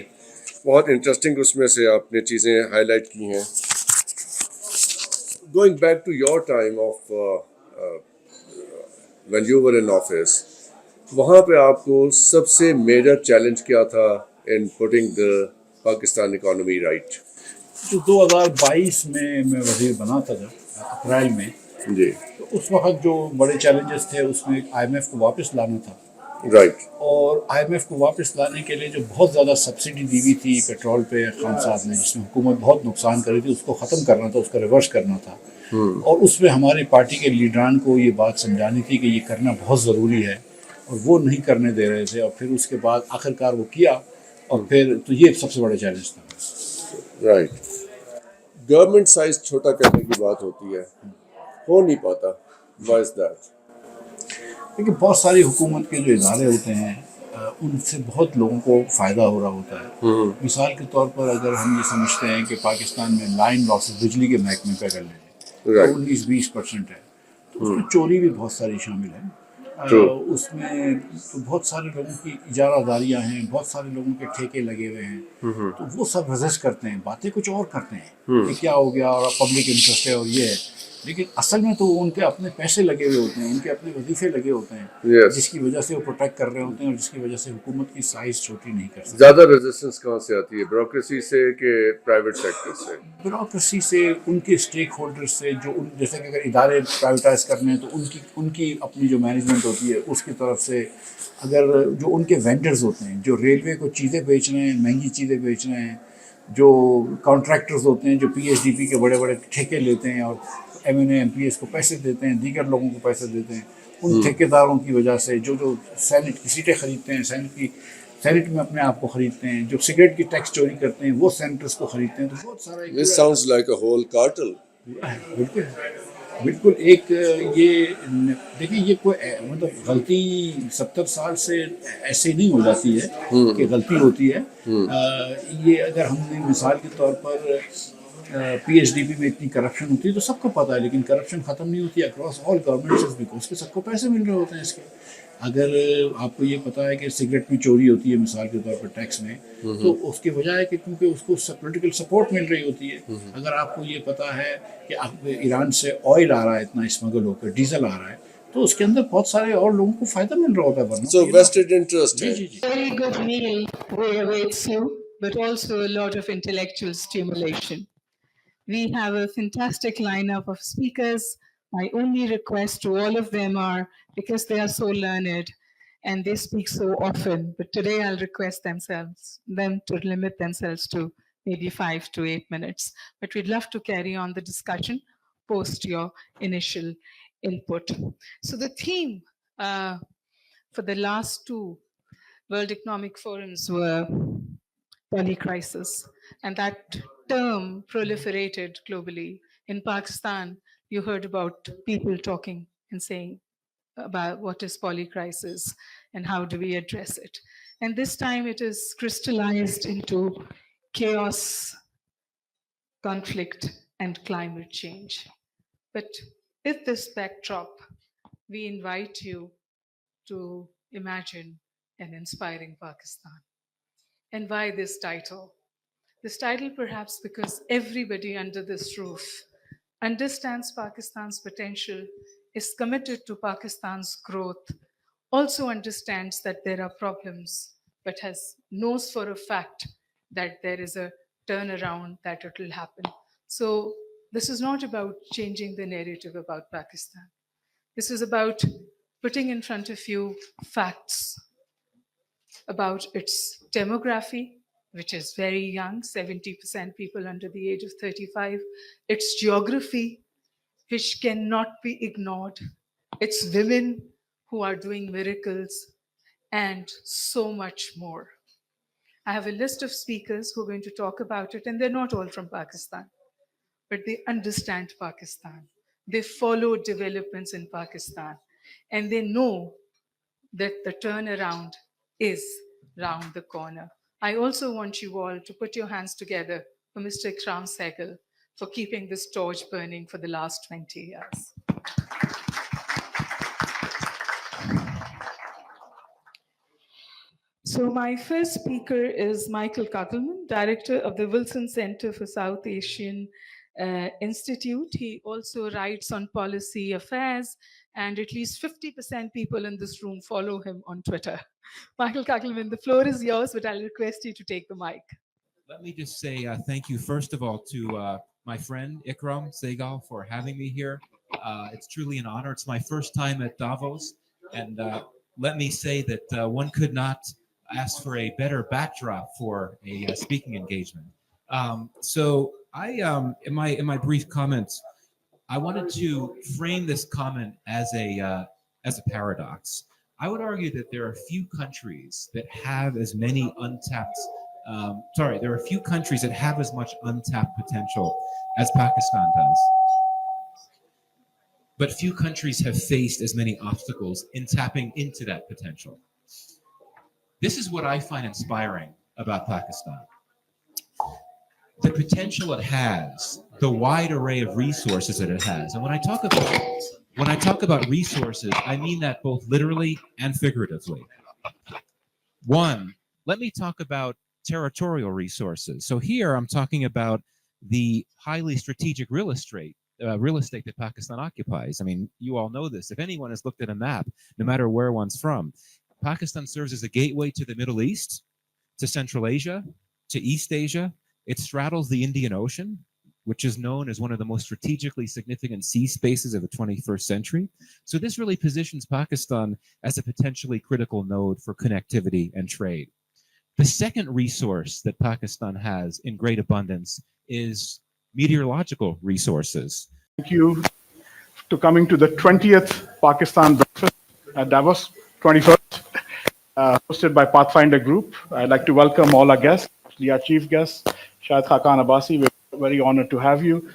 بہت انٹرسٹنگ اس میں سے آپ نے چیزیں ہائی لائٹ کی ہیں. Going back to your time of when you were in office, وہاں پہ آپ کو سب سے میجر چیلنج کیا تھا in putting the Pakistan economy right? جو 2022 میں وزیر بنا تھا جب اپریل میں جی، تو اس وقت جو بڑے چیلنجز تھے اس میں IMF کو واپس لانا تھا. رائٹ. اور IMF کو واپس لانے کے لیے جو بہت زیادہ سبسڈی دی ہوئی تھی پیٹرول پہ خان صاحب نے، جس میں حکومت بہت نقصان کر رہی تھی، اس کو ختم کرنا تھا، اس کا ریورس کرنا تھا. اور اس میں ہماری پارٹی کے لیڈران کو یہ بات سمجھانی تھی کہ یہ کرنا بہت ضروری ہے اور وہ نہیں کرنے دے رہے تھے. اور پھر اس کے بعد آخرکار وہ کیا اور پھر تو یہ سب سے بڑا چیلنج تھا. رائٹ. گورنمنٹ سائز چھوٹا کرنے کی بات ہوتی ہے، ہو نہیں پاتا. Why is that? لیکن بہت ساری حکومت کے جو ادارے ہوتے ہیں ان سے بہت لوگوں کو فائدہ ہو رہا ہوتا ہے. مثال کے طور پر اگر ہم یہ سمجھتے ہیں کہ پاکستان میں لائن لاسز بجلی کے محکمے پہ کر لیں 19-20% ہے، تو اس میں چوری بھی بہت ساری شامل ہے. اس میں تو بہت سارے لوگوں کی اجارہ داریاں ہیں، بہت سارے لوگوں کے ٹھیکے لگے ہوئے ہیں. تو وہ سب ریزسٹ کرتے ہیں، باتیں کچھ اور کرتے ہیں کہ کیا ہو گیا اور پبلک انٹرسٹ ہے اور یہ ہے. लेकिन असल में तो उनके अपने पैसे लगे हुए होते हैं, उनके अपने वजीफे लगे होते हैं, Yes. जिसकी वजह से वो प्रोटेक्ट कर रहे होते हैं और जिसकी वजह से हुकूमत की साइज छोटी नहीं कर सकती। ज्यादा रेजिस्टेंस कहाँ से आती है, ब्यूरोक्रेसी से कि प्राइवेट सेक्टर से? ब्यूरोक्रेसी से, उनके स्टेक होल्डर्स से, जो जैसे कि अगर इदारे प्राइवेटाइज करने हैं तो उनकी अपनी जो मैनेजमेंट होती है उसकी तरफ से, अगर जो उनके वेंडर्स होते हैं जो रेलवे को चीज़ें बेच रहे हैं, महंगी चीज़ें बेच रहे हैं, जो कॉन्ट्रैक्टर्स होते हैं जो PHDP के बड़े बड़े ठेके लेते हैं और MNA MPS को पैसे देते हैं, दीगर लोगों को पैसे देते हैं, उन ठेकेदारों की वजह से जो सैनिट की सीटें खरीदते हैं, सैनिट में अपने आप को खरीदते हैं, जो सिगरेट की टैक्स चोरी करते हैं वो सेनेटर्स को खरीदते हैं, तो बहुत सारा। This sounds like a whole cartel. बिल्कुल बिल्कुल। एक ये देखिए, ये कोई मतलब गलती 70 साल से ऐसे नहीं हो जाती है कि गलती होती है। ये अगर हमने मिसाल के तौर पर PHDP में इतनी करप्शन होती है तो सबको पता है, लेकिन करप्शन ख़त्म नहीं होती अक्रॉस ऑल गवर्नमेंट्स बिकॉज के सबको पैसे मिल रहे होते हैं इसके। अगर आपको ये पता है कि सिगरेट में चोरी होती है मिसाल के तौर पर टैक्स में, तो उसकी वजह है कि क्योंकि उसको पॉलिटिकल सपोर्ट मिल रही होती है। अगर आपको ये पता है कि आप ईरान से ऑयल आ रहा है, इतना स्मगल होकर डीजल आ रहा है, तो उसके अंदर बहुत सारे और लोगों को फायदा मिल रहा होता है। वरना So vested interest. Ji ji ji. Very good meal awaits you, but also a lot of intellectual stimulation. We have a fantastic lineup of speakers. My only request to all of them are, because they are so learned and they speak so often, but today I'll request them to limit themselves to maybe 5 to 8 minutes. But we'd love to carry on the discussion post your initial input. So the theme for the last two World Economic Forums were polycrisis, and that term proliferated globally. In Pakistan, you heard about people talking and saying about what is polycrisis and how do we address it. And this time it is crystallized into chaos, conflict, and climate change. But with this backdrop, we invite you to imagine an inspiring Pakistan. And why this title? This title perhaps because everybody under this roof understands Pakistan's potential, is committed to Pakistan's growth, also understands that there are problems, but knows for a fact that there is a turnaround, that it will happen. So this is not about changing the narrative about Pakistan. This is about putting in front of you facts about its demography, which is very young, 70% people under the age of 35, its geography, which cannot be ignored, its women who are doing miracles, and so much more. I have a list of speakers who are going to talk about it, and they're not all from Pakistan, but they understand Pakistan. They follow developments in Pakistan, and they know that the turnaround is round the corner. I also want you all to put your hands together for Mr. Ikram Sehgal for keeping this torch burning for the last 20 years. So my first speaker is Michael Kugelman, director of the Wilson Center for South Asian Institute. He also writes on policy affairs, and at least 50% people in this room follow him on Twitter. Michael Kugelman, the floor is yours, but I'll request you to take the mic. Let me just say thank you, first of all, to my friend Ikram Sehgal for having me here. It's truly an honor. It's my first time at Davos, and let me say that one could not ask for a better backdrop for a speaking engagement. So I, in my brief comments, I wanted to frame this comment as a paradox. I would argue that there are few countries that have as many untapped. There are few countries that have as much untapped potential as Pakistan does. But few countries have faced as many obstacles in tapping into that potential. This is what I find inspiring about Pakistan. The potential it has, the wide array of resources that it has. And when I talk about resources, I mean that both literally and figuratively. One, let me talk about territorial resources. So here I'm talking about the highly strategic real estate real estate that Pakistan occupies. I mean, you all know this. If anyone has looked at a map, no matter where one's from, Pakistan serves as a gateway to the Middle East, to Central Asia, to East Asia. It straddles the Indian Ocean, which is known as one of the most strategically significant sea spaces of the 21st century. So this really positions Pakistan as a potentially critical node for connectivity and trade. The second resource that Pakistan has in great abundance is meteorological resources. Thank you to coming to the 20th Pakistan breakfast at Davos, 21st, hosted by Pathfinder Group. I'd like to welcome all our guests, our chief guest, Shahid Khaqan Abbasi. We're very honored to have you.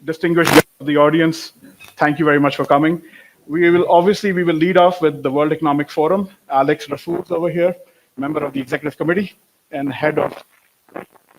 Distinguished guests of the audience, thank you very much for coming. We will lead off with the World Economic Forum. Alex Rafour's over here, member of the executive committee and head of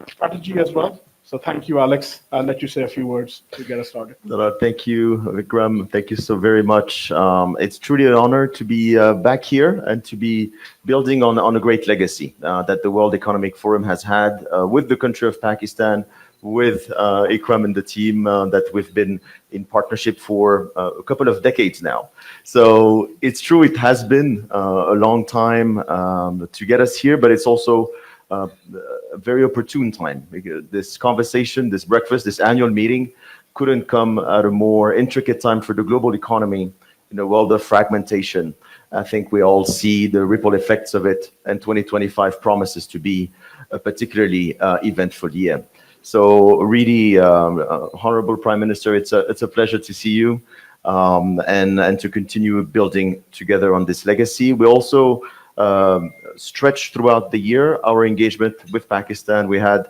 strategy as well. So thank you, Alex. I'll let you say a few words to get us started. Thank you, Vikram. Thank you so very much. It's truly an honor to be back here and to be building on a great legacy that the World Economic Forum has had with the country of Pakistan, with Ikram and the team that we've been in partnership for a couple of decades now. So it's true, it has been a long time to get us here, but it's also a very opportune time. This conversation, this breakfast, this annual meeting couldn't come at a more intricate time for the global economy in a world of fragmentation. I think we all see the ripple effects of it, and 2025 promises to be a particularly eventful year. So really, Honorable Prime Minister, it's a pleasure to see you and to continue building together on this legacy. We also stretched throughout the year our engagement with Pakistan. We had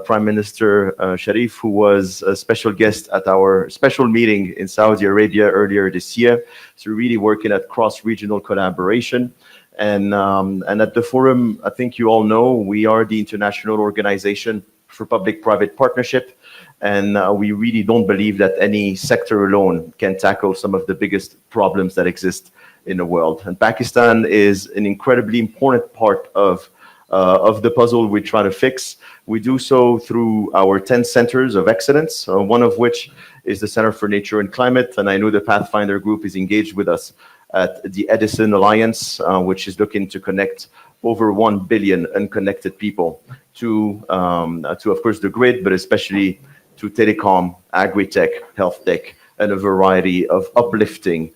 Prime Minister Sharif, who was a special guest at our special meeting in Saudi Arabia earlier this year. So really working at cross-regional collaboration. And at the forum, I think you all know, we are the international organization for public-private partnership. And we really don't believe that any sector alone can tackle some of the biggest problems that exist in the world. And Pakistan is an incredibly important part of the puzzle we try to fix. We do so through our 10 centers of excellence, one of which is the Center for Nature and Climate. And I know the Pathfinder Group is engaged with us at the Edison Alliance, which is looking to connect over 1 billion unconnected people to of course, the grid, but especially to telecom, agri-tech, health tech, and a variety of uplifting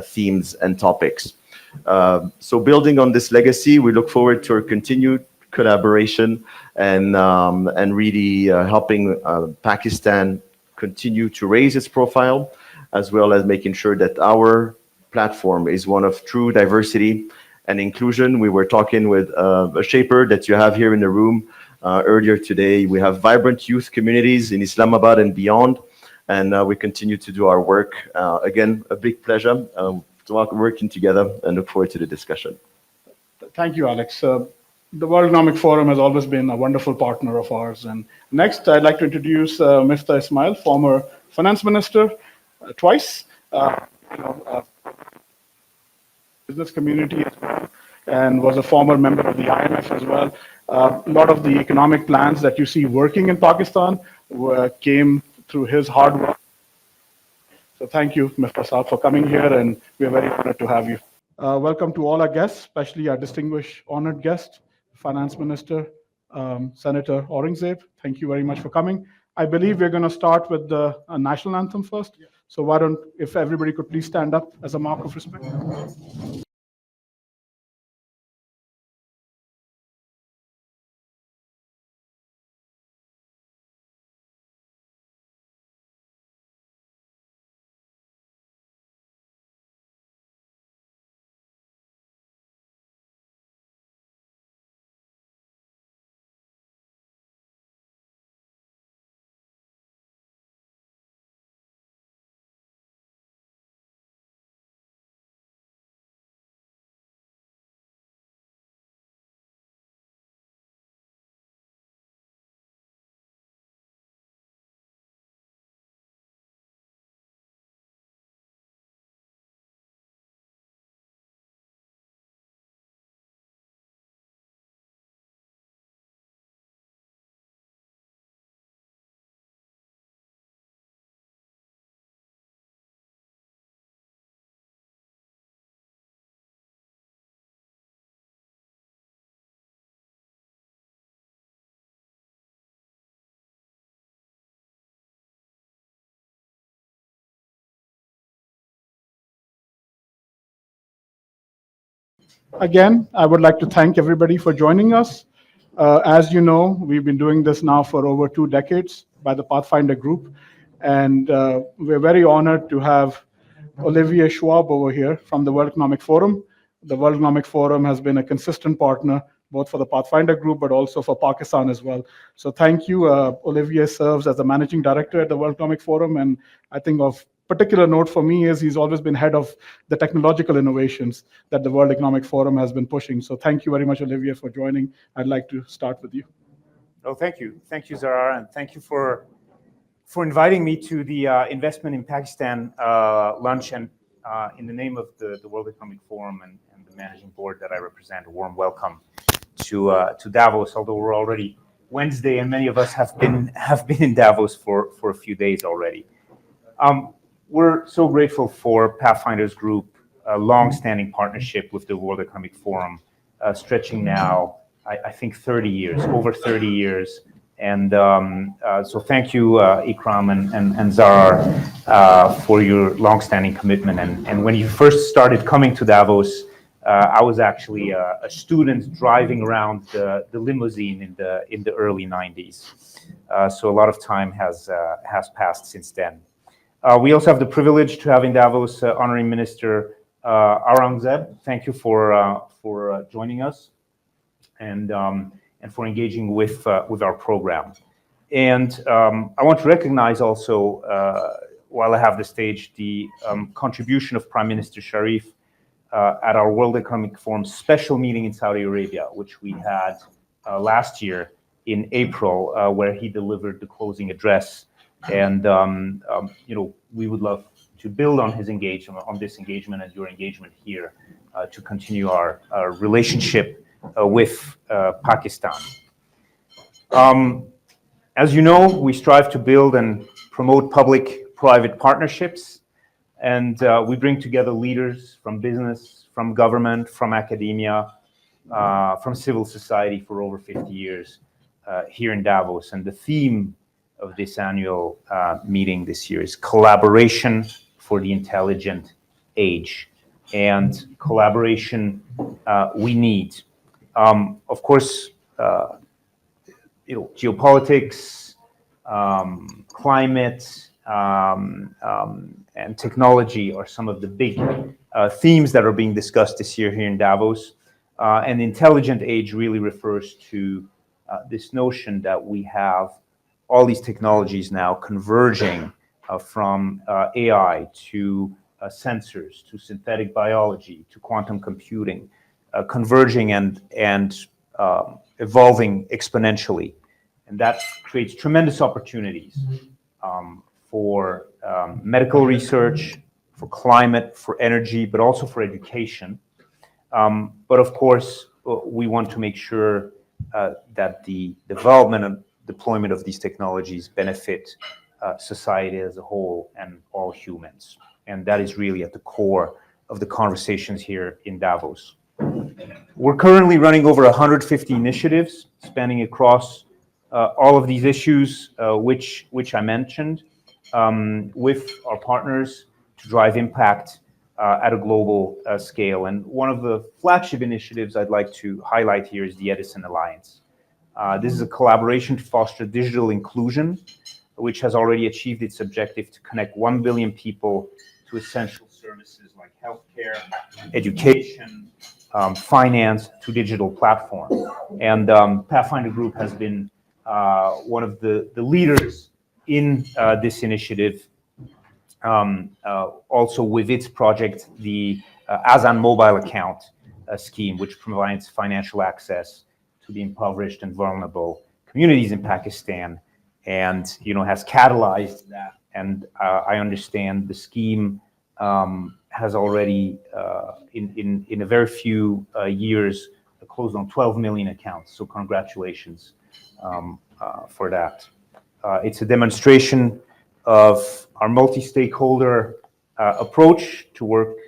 themes and topics. So building on this legacy, we look forward to our continued collaboration and really helping Pakistan continue to raise its profile, as well as making sure that our platform is one of true diversity and inclusion. We were talking with a shaper that you have here in the room earlier today. We have vibrant youth communities in Islamabad and beyond, and we continue to do our work. Again, a big pleasure working together, and look forward to the discussion. Thank you, Alex. The World Economic Forum has always been a wonderful partner of ours. And next, I'd like to introduce Mr. Ismail, former finance minister twice, business community as well, and was a former member of the IMF as well. A lot of the economic plans that you see working in Pakistan came through his hard work. So thank you, Mr. Saab, for coming here, and we're very honored to have you. Welcome to all our guests, especially our distinguished honored guest, Finance Minister, Senator Aurangzeb. Thank you very much for coming. I believe we're going to start with the national anthem first. So why don't, if everybody could please stand up as a mark of respect. Again, I would like to thank everybody for joining us. As you know, we've been doing this now for over 2 decades by the Pathfinder Group, and we're very honored to have Olivier Schwab over here from the World Economic Forum. The World Economic Forum has been a consistent partner both for the Pathfinder Group but also for Pakistan as well. So thank you. Olivier serves as the Managing Director at the World Economic Forum, and I think of particular note for me is he's always been head of the technological innovations that the World Economic Forum has been pushing. So thank you very much, Olivier, for joining. I'd like to start with you. Oh, thank you. Thank you, Zara, and thank you for inviting me to the Investment in Pakistan lunch, and in the name of the World Economic Forum and the managing board that I represent, a warm welcome to Davos, although we're already Wednesday and many of us have been in Davos for a few days already. We're so grateful for Pathfinder's Group, a long-standing partnership with the World Economic Forum, stretching now, I think, 30 years, over 30 years. And so thank you, Ikram and Zara, for your long-standing commitment. And when you first started coming to Davos, I was actually a student driving around the limousine in the early 90s. So a lot of time has passed since then. We also have the privilege to have in Davos Honorary Minister Aurangzeb. Thank you for joining us and for engaging with our program. And I want to recognize also, while I have the stage, the contribution of Prime Minister Sharif at our World Economic Forum special meeting in Saudi Arabia, which we had last year in April, where he delivered the closing address. And we would love to build on his engagement, on this engagement and your engagement here, to continue our relationship with Pakistan. As you know, we strive to build and promote public-private partnerships, and we bring together leaders from business, from government, from academia, from civil society for over 50 years here in Davos. And the theme of this annual meeting this year is collaboration for the intelligent age. And collaboration we need. Of course, geopolitics, climate, and technology are some of the big themes that are being discussed this year here in Davos. And intelligent age really refers to this notion that we have all these technologies now converging from AI to sensors, to synthetic biology, to quantum computing, converging and evolving exponentially. And that creates tremendous opportunities for medical research, for climate, for energy, but also for education. But of course, we want to make sure that the development and deployment of these technologies benefit society as a whole and all humans. And that is really at the core of the conversations here in Davos. We're currently running over 150 initiatives spanning across all of these issues, which I mentioned, with our partners to drive impact at a global scale. And one of the flagship initiatives I'd like to highlight here is the Edison Alliance. This is a collaboration to foster digital inclusion, which has already achieved its objective to connect 1 billion people to essential services like healthcare, education, finance, to digital platforms. And Pathfinder Group has been one of the leaders in this initiative, also with its project, the Azan mobile account scheme, which provides financial access to the impoverished and vulnerable communities in Pakistan, and has catalyzed that. And I understand the scheme has already, in a very few years, closed on 12 million accounts. So congratulations for that. It's a demonstration of our multi-stakeholder approach to work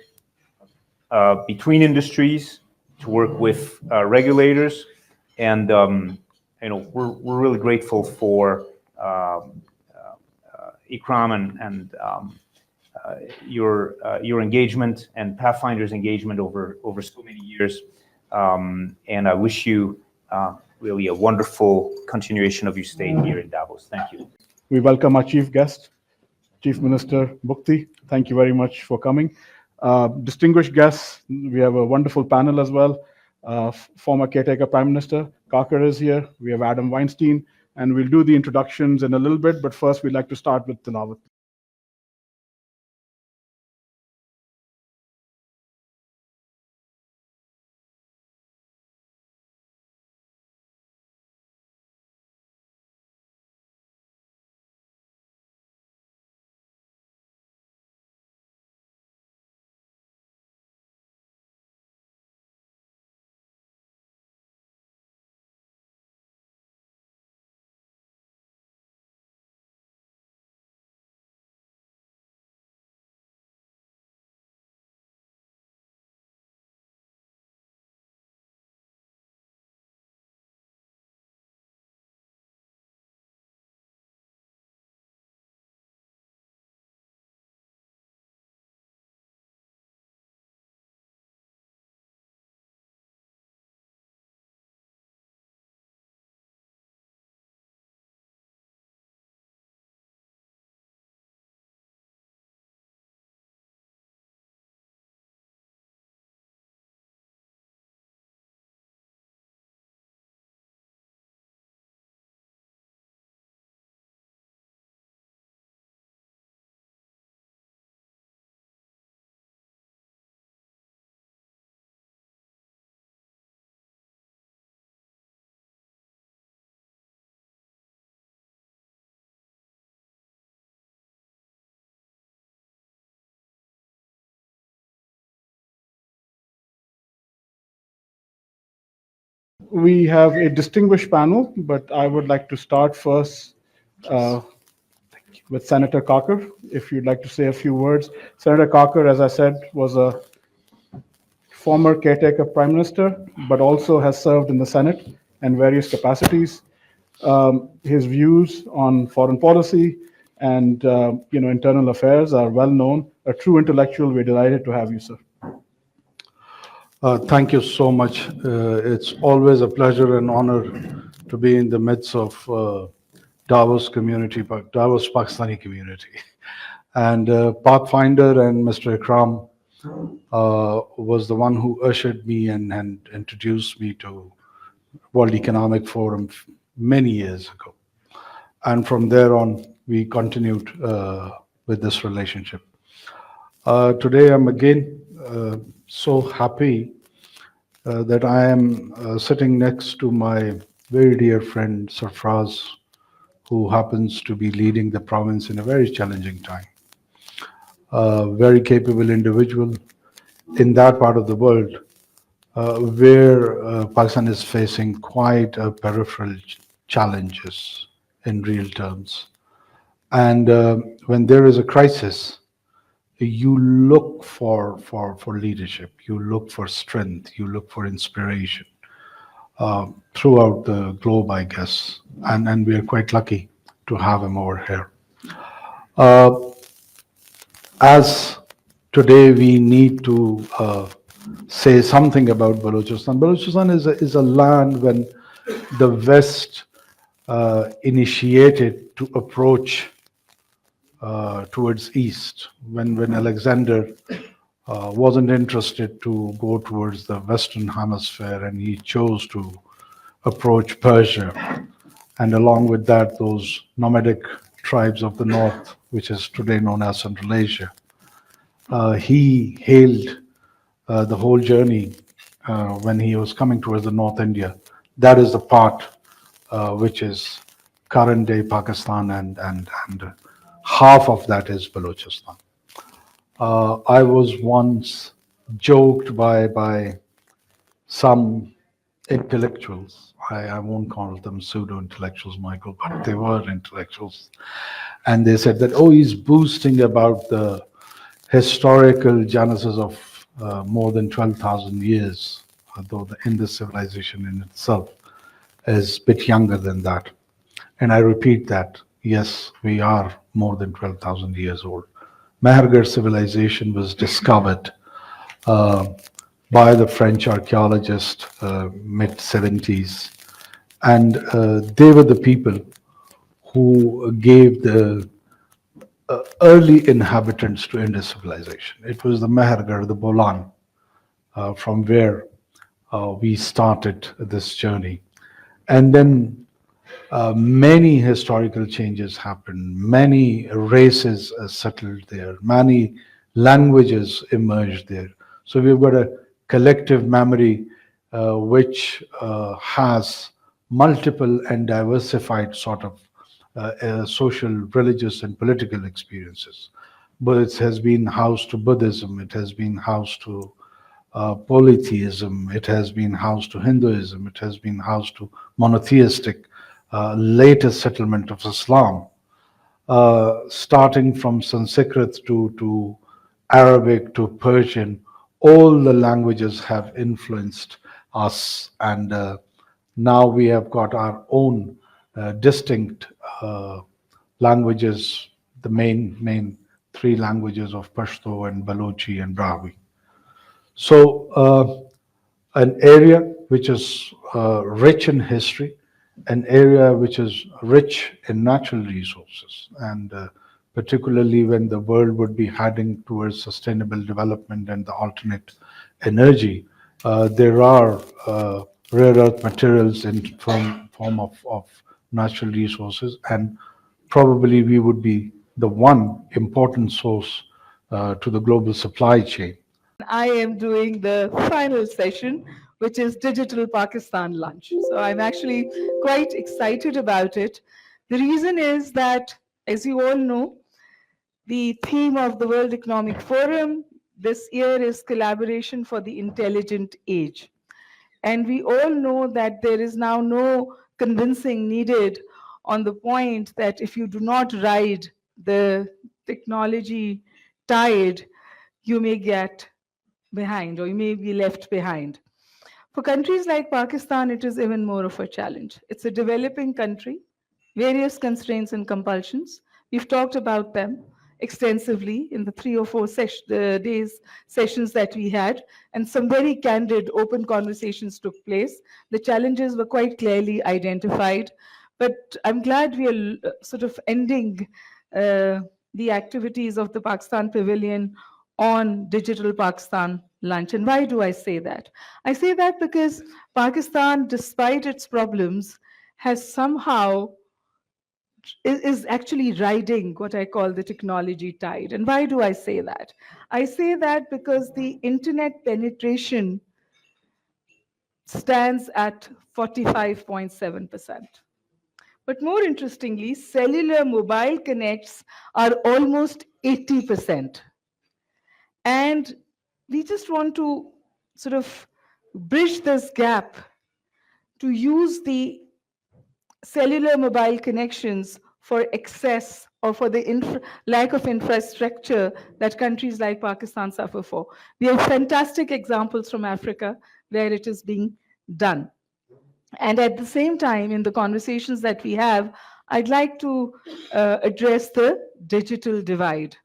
between industries, to work with regulators, and we're really grateful for Ikram and your engagement and Pathfinder's engagement over so many years. And I wish you really a wonderful continuation of your stay here in Davos. Thank you. We welcome our chief guest, Chief Minister Bugti. Thank you very much for coming. Distinguished guests, we have a wonderful panel as well. Former caretaker Prime Minister Kakar is here. We have Adam Weinstein, and we'll do the introductions in a little bit, but first we'd like to start with Tilawat. We have a distinguished panel, but I would like to start first with Senator Kakar. If you'd like to say a few words. Senator Kakar, as I said, was a former caretaker Prime Minister, but also has served in the Senate in various capacities. His views on foreign policy and internal affairs are well known. A true intellectual. We're delighted to have you, sir. Thank you so much. It's always a pleasure and honor to be in the midst of Davos community, Davos Pakistani community. And Pathfinder and Mr. Ikram was the one who ushered me and introduced me to World Economic Forum many years ago. And from there on, we continued with this relationship. Today, I'm again so happy that I am sitting next to my very dear friend Sarfraz, who happens to be leading the province in a very challenging time. Very capable individual in that part of the world where Pakistan is facing quite a peripheral challenges in real terms. And when there is a crisis, you look for leadership, you look for strength, you look for inspiration throughout the globe, I guess. And we are quite lucky to have him over here. As today we need to say something about Balochistan. Balochistan is a land when the West initiated to approach towards east, when Alexander wasn't interested to go towards the Western Hemisphere, and he chose to approach Persia, and along with that, those nomadic tribes of the north, which is today known as Central Asia. He hailed the whole journey when he was coming towards the North India. That is the part which is current day Pakistan, and half of that is Balochistan. I was once joked by some intellectuals. I won't call them pseudo-intellectuals, Michael, but they were intellectuals. And they said that, oh, he's boasting about the historical genesis of more than 12,000 years, although the Indus civilization in itself is a bit younger than that. And I repeat that, yes, we are more than 12,000 years old. Mehergarh civilization was discovered by the French archaeologist mid-70s. And they were the people who gave the early inhabitants to Indus civilization. It was the Mehergarh, the Bolan, from where we started this journey. And then many historical changes happened. Many races settled there. Many languages emerged there. So we've got a collective memory which has multiple and diversified sort of social, religious, and political experiences. But it has been housed to Buddhism, it has been housed to polytheism, it has been housed to Hinduism, it has been housed to monotheistic latest settlement of Islam, starting from Sanskrit to Arabic to Persian. All the languages have influenced us, and now we have got our own distinct languages, the main three languages of Pashto and Balochi and Brahmi. So an area which is rich in history, an area which is rich in natural resources, and particularly when the world would be heading towards sustainable development and the alternate energy, there are rare earth materials in form of natural resources, and probably we would be the one important source to the global supply chain. I am doing the final session, which is Digital Pakistan Lunch. So I'm actually quite excited about it. The reason is that, as you all know, the theme of the World Economic Forum this year is collaboration for the intelligent age. And we all know that there is now no convincing needed on the point that if you do not ride the technology tide, you may get behind or you may be left behind. For countries like Pakistan, it is even more of a challenge. It's a developing country, various constraints and compulsions. We've talked about them extensively in the 3 or 4 sessions that we had, and some very candid, open conversations took place. The challenges were quite clearly identified, but I'm glad we are sort of ending the activities of the Pakistan Pavilion on Digital Pakistan Lunch. And why do I say that? I say that because Pakistan, despite its problems, has somehow is actually riding what I call the technology tide. And why do I say that? I say that because the internet penetration stands at 45.7%. But more interestingly, cellular mobile connects are almost 80%. And we just want to sort of bridge this gap to use the cellular mobile connections for excess or for the lack of infrastructure that countries like Pakistan suffer for. We have fantastic examples from Africa where it is being done. And at the same time, in the conversations that we have, I'd like to address the digital divide.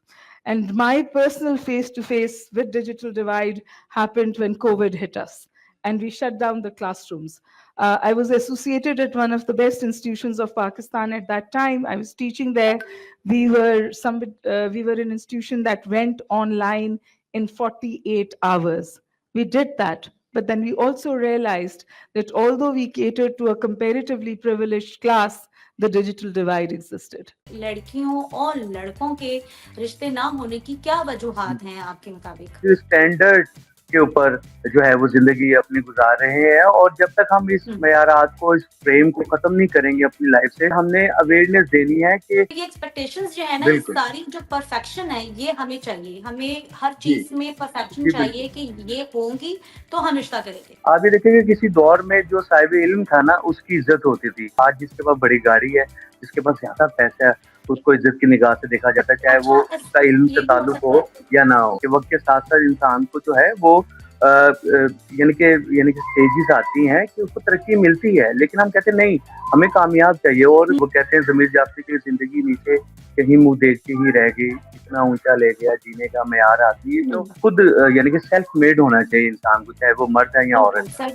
And my personal face-to-face with digital divide happened when COVID hit us and we shut down the classrooms. I was associated at one of the best institutions of Pakistan at that time. I was teaching there. We were an institution that went online in 48 hours. We did that. But then we also realized that although we catered to a comparatively privileged class, the digital divide existed. लड़कियों और लड़कों के रिश्ते ना होने की क्या वजूहात हैं आपके मुताबिक? स्टैंडर्ड के ऊपर जो है वो जिंदगी अपनी गुजार रहे हैं और जब तक हम इस मयारात को, इस फ्रेम को खत्म नहीं करेंगे अपनी लाइफ से, हमने अवेयरनेस देनी है कि ये एक्सपेक्टेशंस जो है ना, सारी जो परफेक्शन है ये हमें चाहिए, हमें हर चीज में परफेक्शन चाहिए कि ये होंगी तो हम रिश्ता करेंगे। आप ये देखेंगे किसी दौर में जो साहिब इल्म था ना उसकी इज्जत होती थी। आज जिसके पास बड़ी गाड़ी है, जिसके पास ज्यादा पैसा है, उसको इज्जत की निगाह से देखा जाता है, चाहे वो उसका इल्म से ताल्लुक हो या ना हो। कि वक्त के साथ साथ इंसान को जो है वो यानी कि स्टेजेस आती हैं कि उसको तरक्की मिलती है, लेकिन हम कहते हैं नहीं, हमें कामयाब चाहिए। और वो कहते हैं ज़मीर जाफ़री की ज़िंदगी नीचे कहीं मुँह देख के ही रह गई, इतना ऊंचा ले गया जीने का मेयार आदमी। तो खुद यानी कि सेल्फ मेड होना चाहिए इंसान को, चाहे वो मर्द है या औरत है।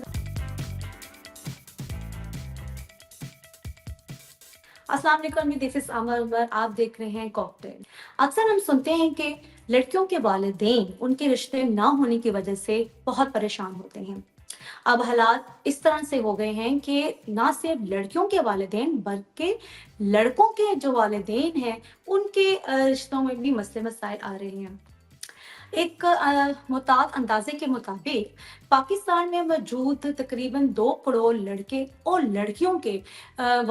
अस्सलाम वालेकुम, दिस इज अमर, आप देख रहे हैं कॉकटेल। अक्सर हम सुनते हैं कि लड़कियों के वालिदैन उनके रिश्ते ना होने की वजह से बहुत परेशान होते हैं। अब हालात इस तरह से हो गए हैं कि ना सिर्फ लड़कियों के वालिदैन बल्कि लड़कों के जो वालिदैन हैं उनके रिश्तों में भी मसले मसाइल आ रहे हैं। एक मुताद अंदाजे के मुताबिक पाकिस्तान में मौजूद तकरीबन 2 करोड़ लड़के और लड़कियों के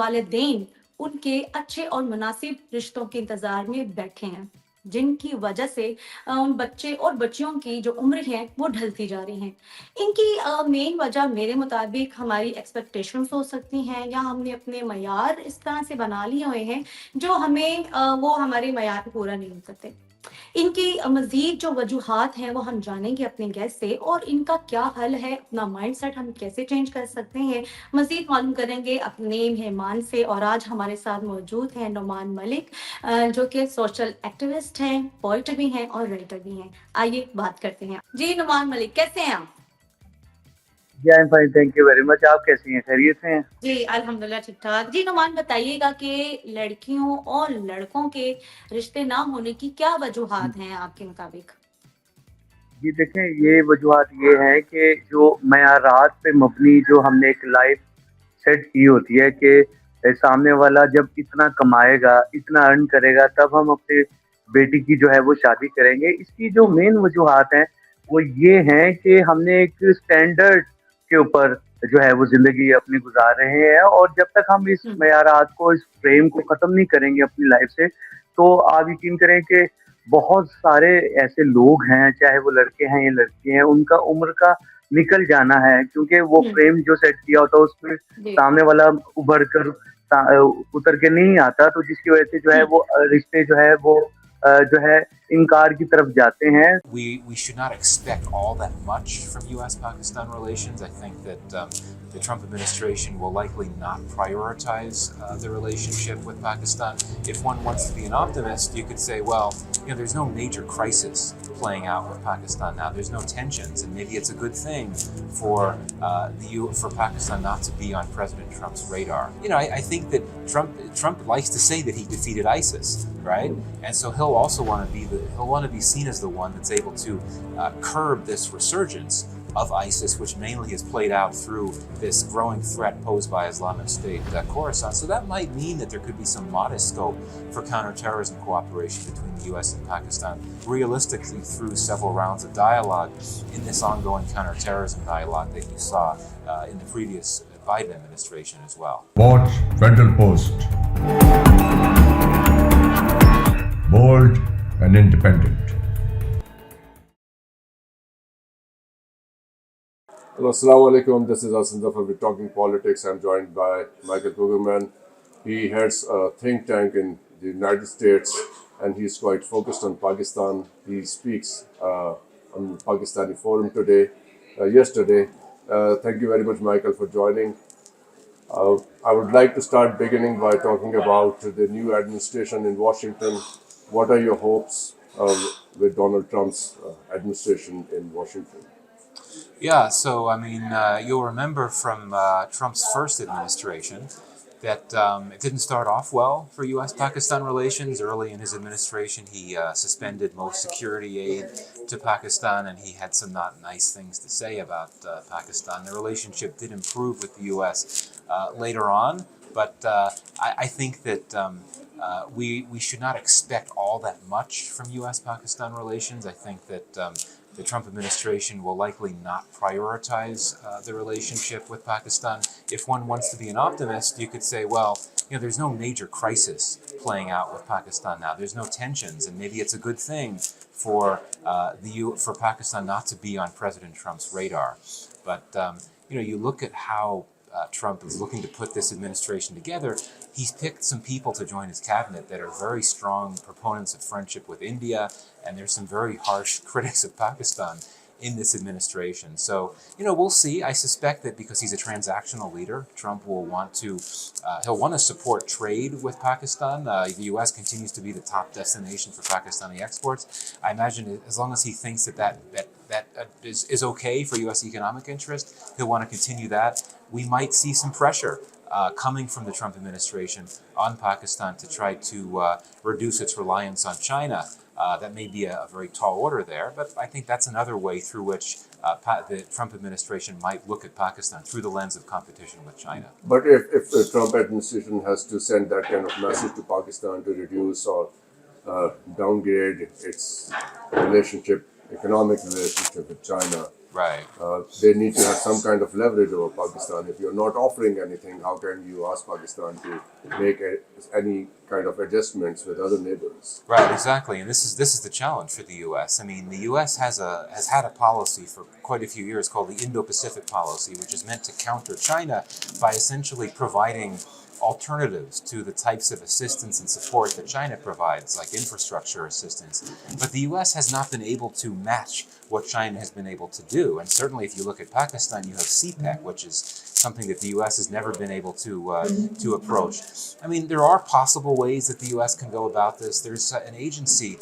वालिदैन उनके अच्छे और मुनासिब रिश्तों के इंतजार में बैठे हैं, जिनकी वजह से उन बच्चे और बच्चियों की जो उम्र है वो ढलती जा रही हैं। इनकी मेन वजह मेरे मुताबिक हमारी एक्सपेक्टेशंस हो सकती हैं, या हमने अपने मयार इस तरह से बना लिए हुए हैं जो हमें वो हमारे मयार पे पूरा नहीं करते। इनकी मजीद जो वजूहात हैं वो हम जानेंगे अपने गेस्ट से, और इनका क्या हल है, अपना माइंडसेट हम कैसे चेंज कर सकते हैं, मजीद मालूम करेंगे अपने मेहमान से। और आज हमारे साथ मौजूद हैं नुमान मलिक, जो कि सोशल एक्टिविस्ट हैं, पोइट भी हैं और राइटर भी हैं। आइए बात करते हैं। जी नुमान मलिक, कैसे हैं आप? जी I am fine, thank you very much. आप कैसी हैं, खैरियत से हैं? जी अल्हम्दुलिल्लाह ठीक ठाक। जी नुमान बताइएगा कि लड़कियों और लड़कों के रिश्ते ना होने की क्या वजूहात हैं आपके मुताबिक? जी देखें, ये वजूहात ये हैं कि जो मयारात पे मबनी जो हमने एक लाइफ सेट की होती है कि सामने वाला जब इतना कमाएगा, इतना अर्न करेगा, तब हम अपने बेटी की जो है वो शादी करेंगे। इसकी जो मेन वजूहात हैं वो ये हैं कि हमने एक स्टैंडर्ड के ऊपर जो है वो जिंदगी अपनी गुजार रहे हैं, और जब तक हम इस मयारात को, इस फ्रेम को खत्म नहीं करेंगे अपनी लाइफ से, तो आप यकीन करें कि बहुत सारे ऐसे लोग हैं, चाहे वो लड़के हैं या लड़की हैं, उनका उम्र का निकल जाना है, क्योंकि वो फ्रेम जो सेट किया होता है उसमें सामने वाला उभर कर उतर के नहीं आता, तो जिसकी वजह से जो है वो रिश्ते जो है वो जो है इनकार की तरफ जाते हैं। We should not expect all that much from U.S.-Pakistan relations. I think that the Trump administration will likely not prioritize the relationship with Pakistan. If one wants to be an optimist, you could say, well, there's no major crisis playing out with Pakistan now. There's no tensions, and maybe it's a good thing for for Pakistan not to be on President Trump's radar. I think that Trump likes to say that he defeated ISIS, right? And so he'll also want to be seen as the one that's able to curb this resurgence of ISIS, which mainly has played out through this growing threat posed by Islamic State Khorasan. So that might mean that there could be some modest scope for counterterrorism cooperation between the US and Pakistan, realistically through several rounds of dialogue in this ongoing counterterrorism dialogue that you saw in the previous Biden administration as well. Watch Federal Post. Bold and independent. Hello, assalamu alaikum. This is Hasan Zafar with Talking Politics. I'm joined by Michael Kugelman. He heads a think tank in the United States, and he's quite focused on Pakistan. He speaks on the Pakistani forum yesterday. Thank you very much, Michael, for joining. I would like to start beginning by talking about the new administration in Washington. What are your hopes with Donald Trump's administration in Washington? Yeah, so you'll remember from Trump's first administration that it didn't start off well for U.S.-Pakistan relations. Early in his administration, he suspended most security aid to Pakistan, and he had some not nice things to say about Pakistan. The relationship did improve with the U.S. Later on, but I think that we should not expect all that much from U.S.-Pakistan relations. I think that the Trump administration will likely not prioritize the relationship with Pakistan. If one wants to be an optimist, you could say, well, there's no major crisis playing out with Pakistan now. There's no tensions, and maybe it's a good thing for for Pakistan not to be on President Trump's radar. But you look at how Trump is looking to put this administration together. He's picked some people to join his cabinet that are very strong proponents of friendship with India, and there's some very harsh critics of Pakistan. in this administration. So, we'll see. I suspect that because he's a transactional leader, Trump will want to, he'll want to support trade with Pakistan. The U.S. continues to be the top destination for Pakistani exports. I imagine as long as he thinks that is okay for U.S. economic interest, he'll want to continue that. We might see some pressure coming from the Trump administration on Pakistan to try to reduce its reliance on China. That may be a very tall order there, but I think that's another way through which the Trump administration might look at Pakistan through the lens of competition with China. But if the Trump administration has to send that kind of message to Pakistan to reduce or downgrade its economic relationship with China, right? They need to have some kind of leverage over Pakistan. If you're not offering anything, how can you ask Pakistan to make any kind of adjustments with other neighbors? Right, exactly, and this is the challenge for the U.S. I mean, the U.S. has had a policy for quite a few years called the Indo-Pacific policy, which is meant to counter China by essentially providing alternatives to the types of assistance and support that China provides, like infrastructure assistance. But the U.S. has not been able to match what China has been able to do. And certainly if you look at Pakistan, you have CPEC, which is something that the U.S. has never been able to approach. I mean, there are possible ways that the U.S. can go about this. There's an agency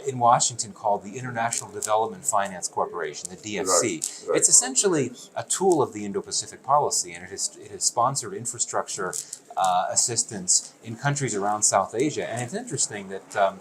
in Washington called the International Development Finance Corporation, the DFC. Right. It's essentially a tool of the Indo-Pacific policy, and it has sponsored infrastructure assistance in countries around South Asia. And it's interesting that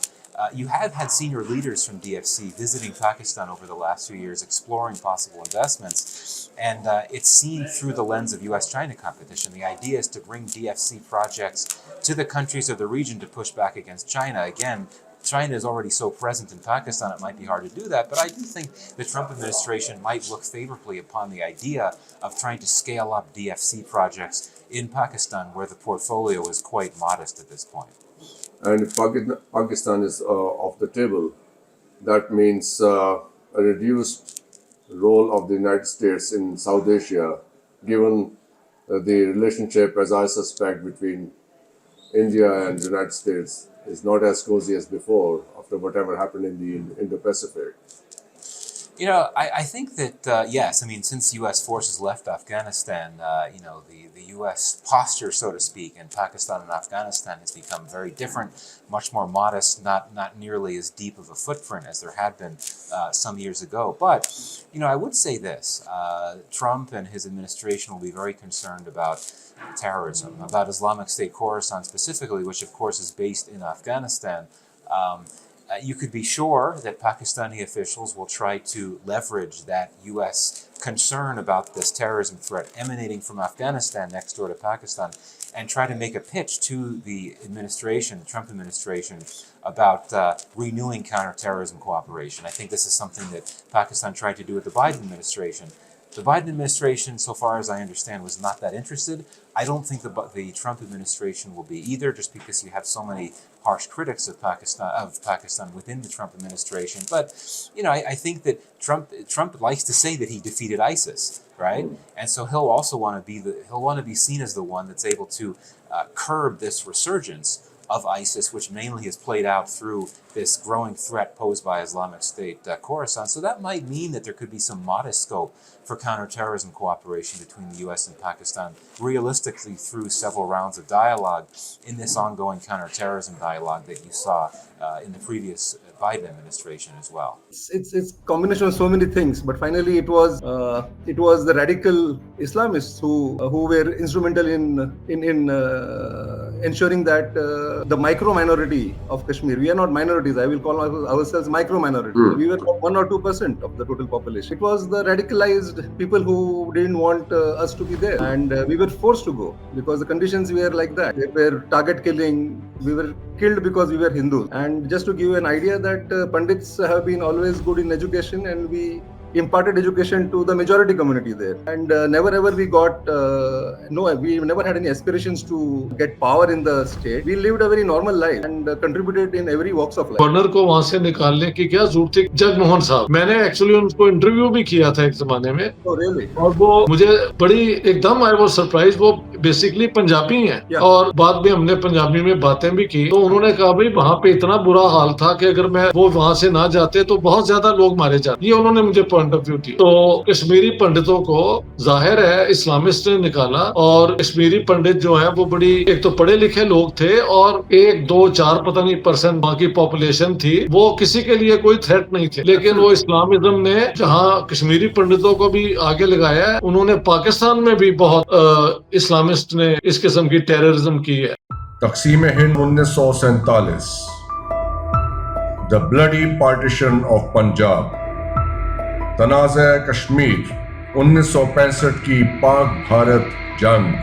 you have had senior leaders from DFC visiting Pakistan over the last few years, exploring possible investments, and it's seen through the lens of U.S.-China competition. The idea is to bring DFC projects to the countries of the region to push back against China. Again, China is already so present in Pakistan, it might be hard to do that, but I do think the Trump administration might look favorably upon the idea of trying to scale up DFC projects in Pakistan, where the portfolio is quite modest at this point. And if Pakistan is off the table, that means a reduced role of the United States in South Asia, given the relationship, as I suspect, between India and the United States is not as cozy as before after whatever happened in the Indo-Pacific. I think that, yes, I mean, since U.S. forces left Afghanistan, the U.S. posture, so to speak, in Pakistan and Afghanistan has become very different, much more modest, not nearly as deep of a footprint as there had been some years ago. But, I would say this, Trump and his administration will be very concerned about terrorism, about Islamic State Khorasan specifically, which of course is based in Afghanistan. You could be sure that Pakistani officials will try to leverage that U.S. concern about this terrorism threat emanating from Afghanistan next door to Pakistan and try to make a pitch to the administration, the Trump administration, about renewing counterterrorism cooperation. I think this is something that Pakistan tried to do with the Biden administration. The Biden administration, so far as I understand, was not that interested. I don't think the Trump administration will be either, just because you have so many harsh critics of Pakistan within the Trump administration. But, I think that Trump likes to say that he defeated ISIS, right? And so he'll also want to be seen as the one that's able to curb this resurgence of ISIS, which mainly has played out through this growing threat posed by Islamic State Khorasan. So that might mean that there could be some modest scope for counterterrorism cooperation between the U.S. and Pakistan, realistically through several rounds of dialogue in this ongoing counterterrorism dialogue that you saw in the previous Biden administration as well. It's a combination of so many things, but finally it was the radical Islamists who were instrumental in ensuring that the micro minority of Kashmir, we are not minorities, I will call ourselves micro minority. We were 1 or 2% of the total population. It was the radicalized people who didn't want us to be there, and we were forced to go because the conditions were like that. They were target killing, we were killed because we were Hindus. And just to give you an idea that Pandits have been always good in education, and we imparted education to the majority community there, and never ever we got we never had any aspirations to get power in the state. We lived a very normal life and contributed in every walks of life. Governor को वहां से निकालने की क्या जरूरत थी? जगमोहन साहब, मैंने एक्चुअली उनको इंटरव्यू भी किया था एक जमाने में। Oh, really? और वो मुझे बड़ी एकदम आई वाज सरप्राइज, वो بیسکلی پنجابی ہیں اور بعد میں ہم نے پنجابی میں باتیں بھی کی تو انہوں نے کہا بھائی وہاں پہ اتنا برا حال تھا کہ اگر میں وہ وہاں سے نہ جاتے تو بہت زیادہ لوگ مارے جاتے. یہ انہوں نے مجھے پوائنٹ آف ویو دی. تو کشمیری پنڈتوں کو ظاہر ہے اسلامسٹ نے نکالا اور کشمیری پنڈت جو ہیں وہ بڑی ایک تو پڑھے لکھے لوگ تھے اور 1 2 4 پتہ نہیں % وہاں کی پاپولیشن تھی, وہ کسی کے لیے کوئی تھریٹ نہیں تھے. لیکن وہ اسلامزم نے جہاں کشمیری پنڈتوں کو بھی آگے لگایا ہے, انہوں نے پاکستان میں بھی بہت اسلامسٹ نے اس قسم کی ٹیررزم کی ہے. تقسیم ہند 1947 The Bloody Partition of Punjab, تنازع کشمیر 1965 کی پاک بھارت جنگ,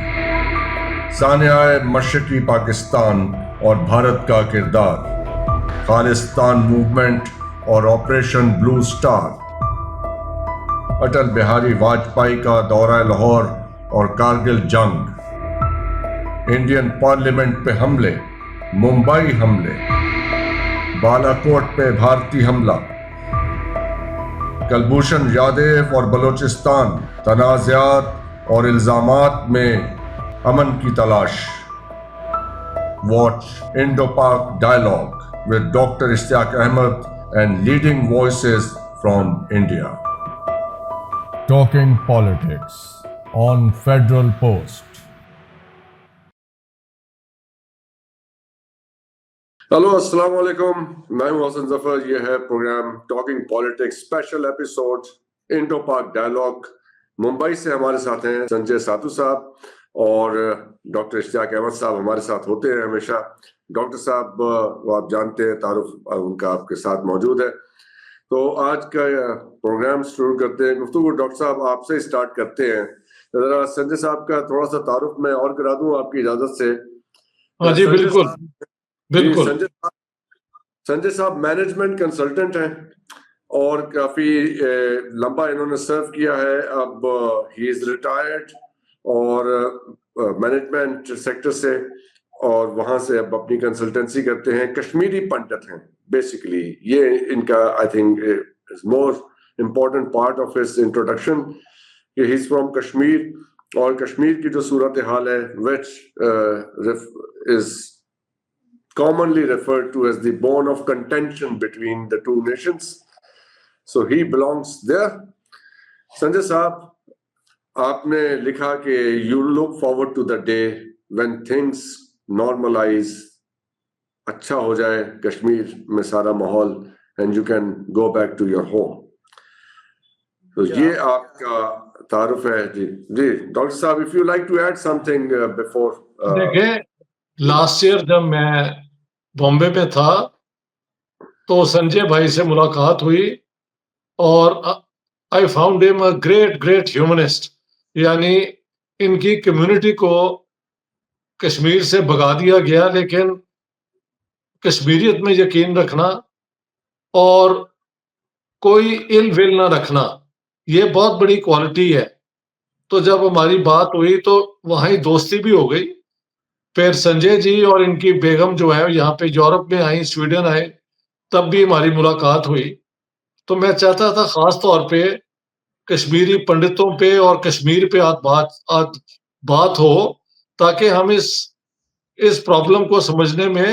سانحہ مشرقی پاکستان اور بھارت کا کردار, خالصتان موومنٹ اور آپریشن بلو سٹار, اٹل بہاری واجپئی کا دورہ لاہور اور کارگل جنگ, انڈین پارلیمنٹ پہ حملے, ممبئی حملے, بالاکوٹ پہ بھارتی حملہ, کلبھوشن یادیو اور بلوچستان, تنازعات اور الزامات میں امن کی تلاش. Watch Indo-Pak dialogue with Dr. Ishtiaq Ahmed and leading voices from India. Talking Politics on Federal Post. Hello السلام علیکم, میں ہوں حسن ظفر. یہ ہے پروگرام talking politics special episode Indo-Pak dialogue. Mumbai سے ہمارے ساتھ ہیں سنجے ساتو صاحب اور ڈاکٹر اشتیاق احمد صاحب ہمارے ساتھ ہوتے ہیں ہمیشہ. ڈاکٹر صاحب وہ آپ جانتے ہیں, تعارف ان کا آپ کے ساتھ موجود ہے. تو آج کا پروگرام شروع کرتے ہیں. گفتگو ڈاکٹر صاحب آپ سے اسٹارٹ کرتے ہیں. ذرا سنجے صاحب کا تھوڑا سا تعارف میں اور کرا دوں آپ کی اجازت سے. ہاں جی بالکل بالکل. سنجے صاحب مینجمنٹ کنسلٹنٹ ہیں اور کافی لمبا انہوں نے سرو کیا ہے. اب ہی از ریٹائرڈ اور مینجمنٹ سیکٹر سے, اور وہاں سے اب اپنی کنسلٹنسی کرتے ہیں. کشمیری پنڈت ہیں بیسیکلی, یہ ان کا I think more important part of his introduction کہ ہی از فرام کشمیر, اور کشمیر کی جو صورتحال ہے which is commonly referred to as the bone of contention between the two nations. So he belongs there. Sanjay Saab, آپ نے لکھا کہ you look forward to the day when things normalize, اچھا ہو جائے کشمیر میں سارا ماحول, and you can go back to your home. تو یہ آپ کا تعارف ہے. جی ڈاکٹر صاحب, if you like to add something before. دیکھیں لاسٹ ایئر جب میں بامبے میں تھا تو سنجے بھائی سے ملاقات ہوئی اور I found him a great humanist. یعنی ان کی کمیونٹی کو کشمیر سے بھگا دیا گیا, لیکن کشمیریت میں یقین رکھنا اور کوئی ال ول نہ رکھنا, یہ بہت بڑی کوالٹی ہے. تو جب ہماری بات ہوئی تو وہاں ہی دوستی بھی ہو گئی. پھر سنجے جی اور ان کی بیگم جو ہے یہاں پہ یورپ میں آئی, سویڈن آئے, تب بھی ہماری ملاقات ہوئی. تو میں چاہتا تھا خاص طور پہ کشمیری پنڈتوں پہ اور کشمیر پہ بات ہو تاکہ ہم اس پرابلم کو سمجھنے میں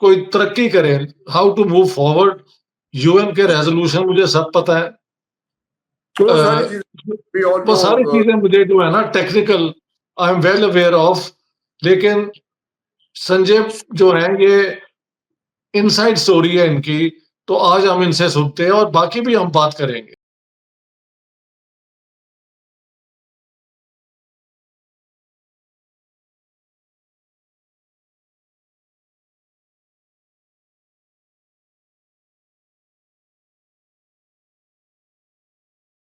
کوئی ترقی کریں. How to move forward. UN کے ریزولوشن مجھے سب پتہ ہے, وہ ساری چیزیں مجھے جو ہے نا technical I am well aware of, لیکن سنجے جو ہیں یہ انسائڈ سٹوری ہے ان کی, تو آج ہم ان سے سنتے ہیں اور باقی بھی ہم بات کریں گے.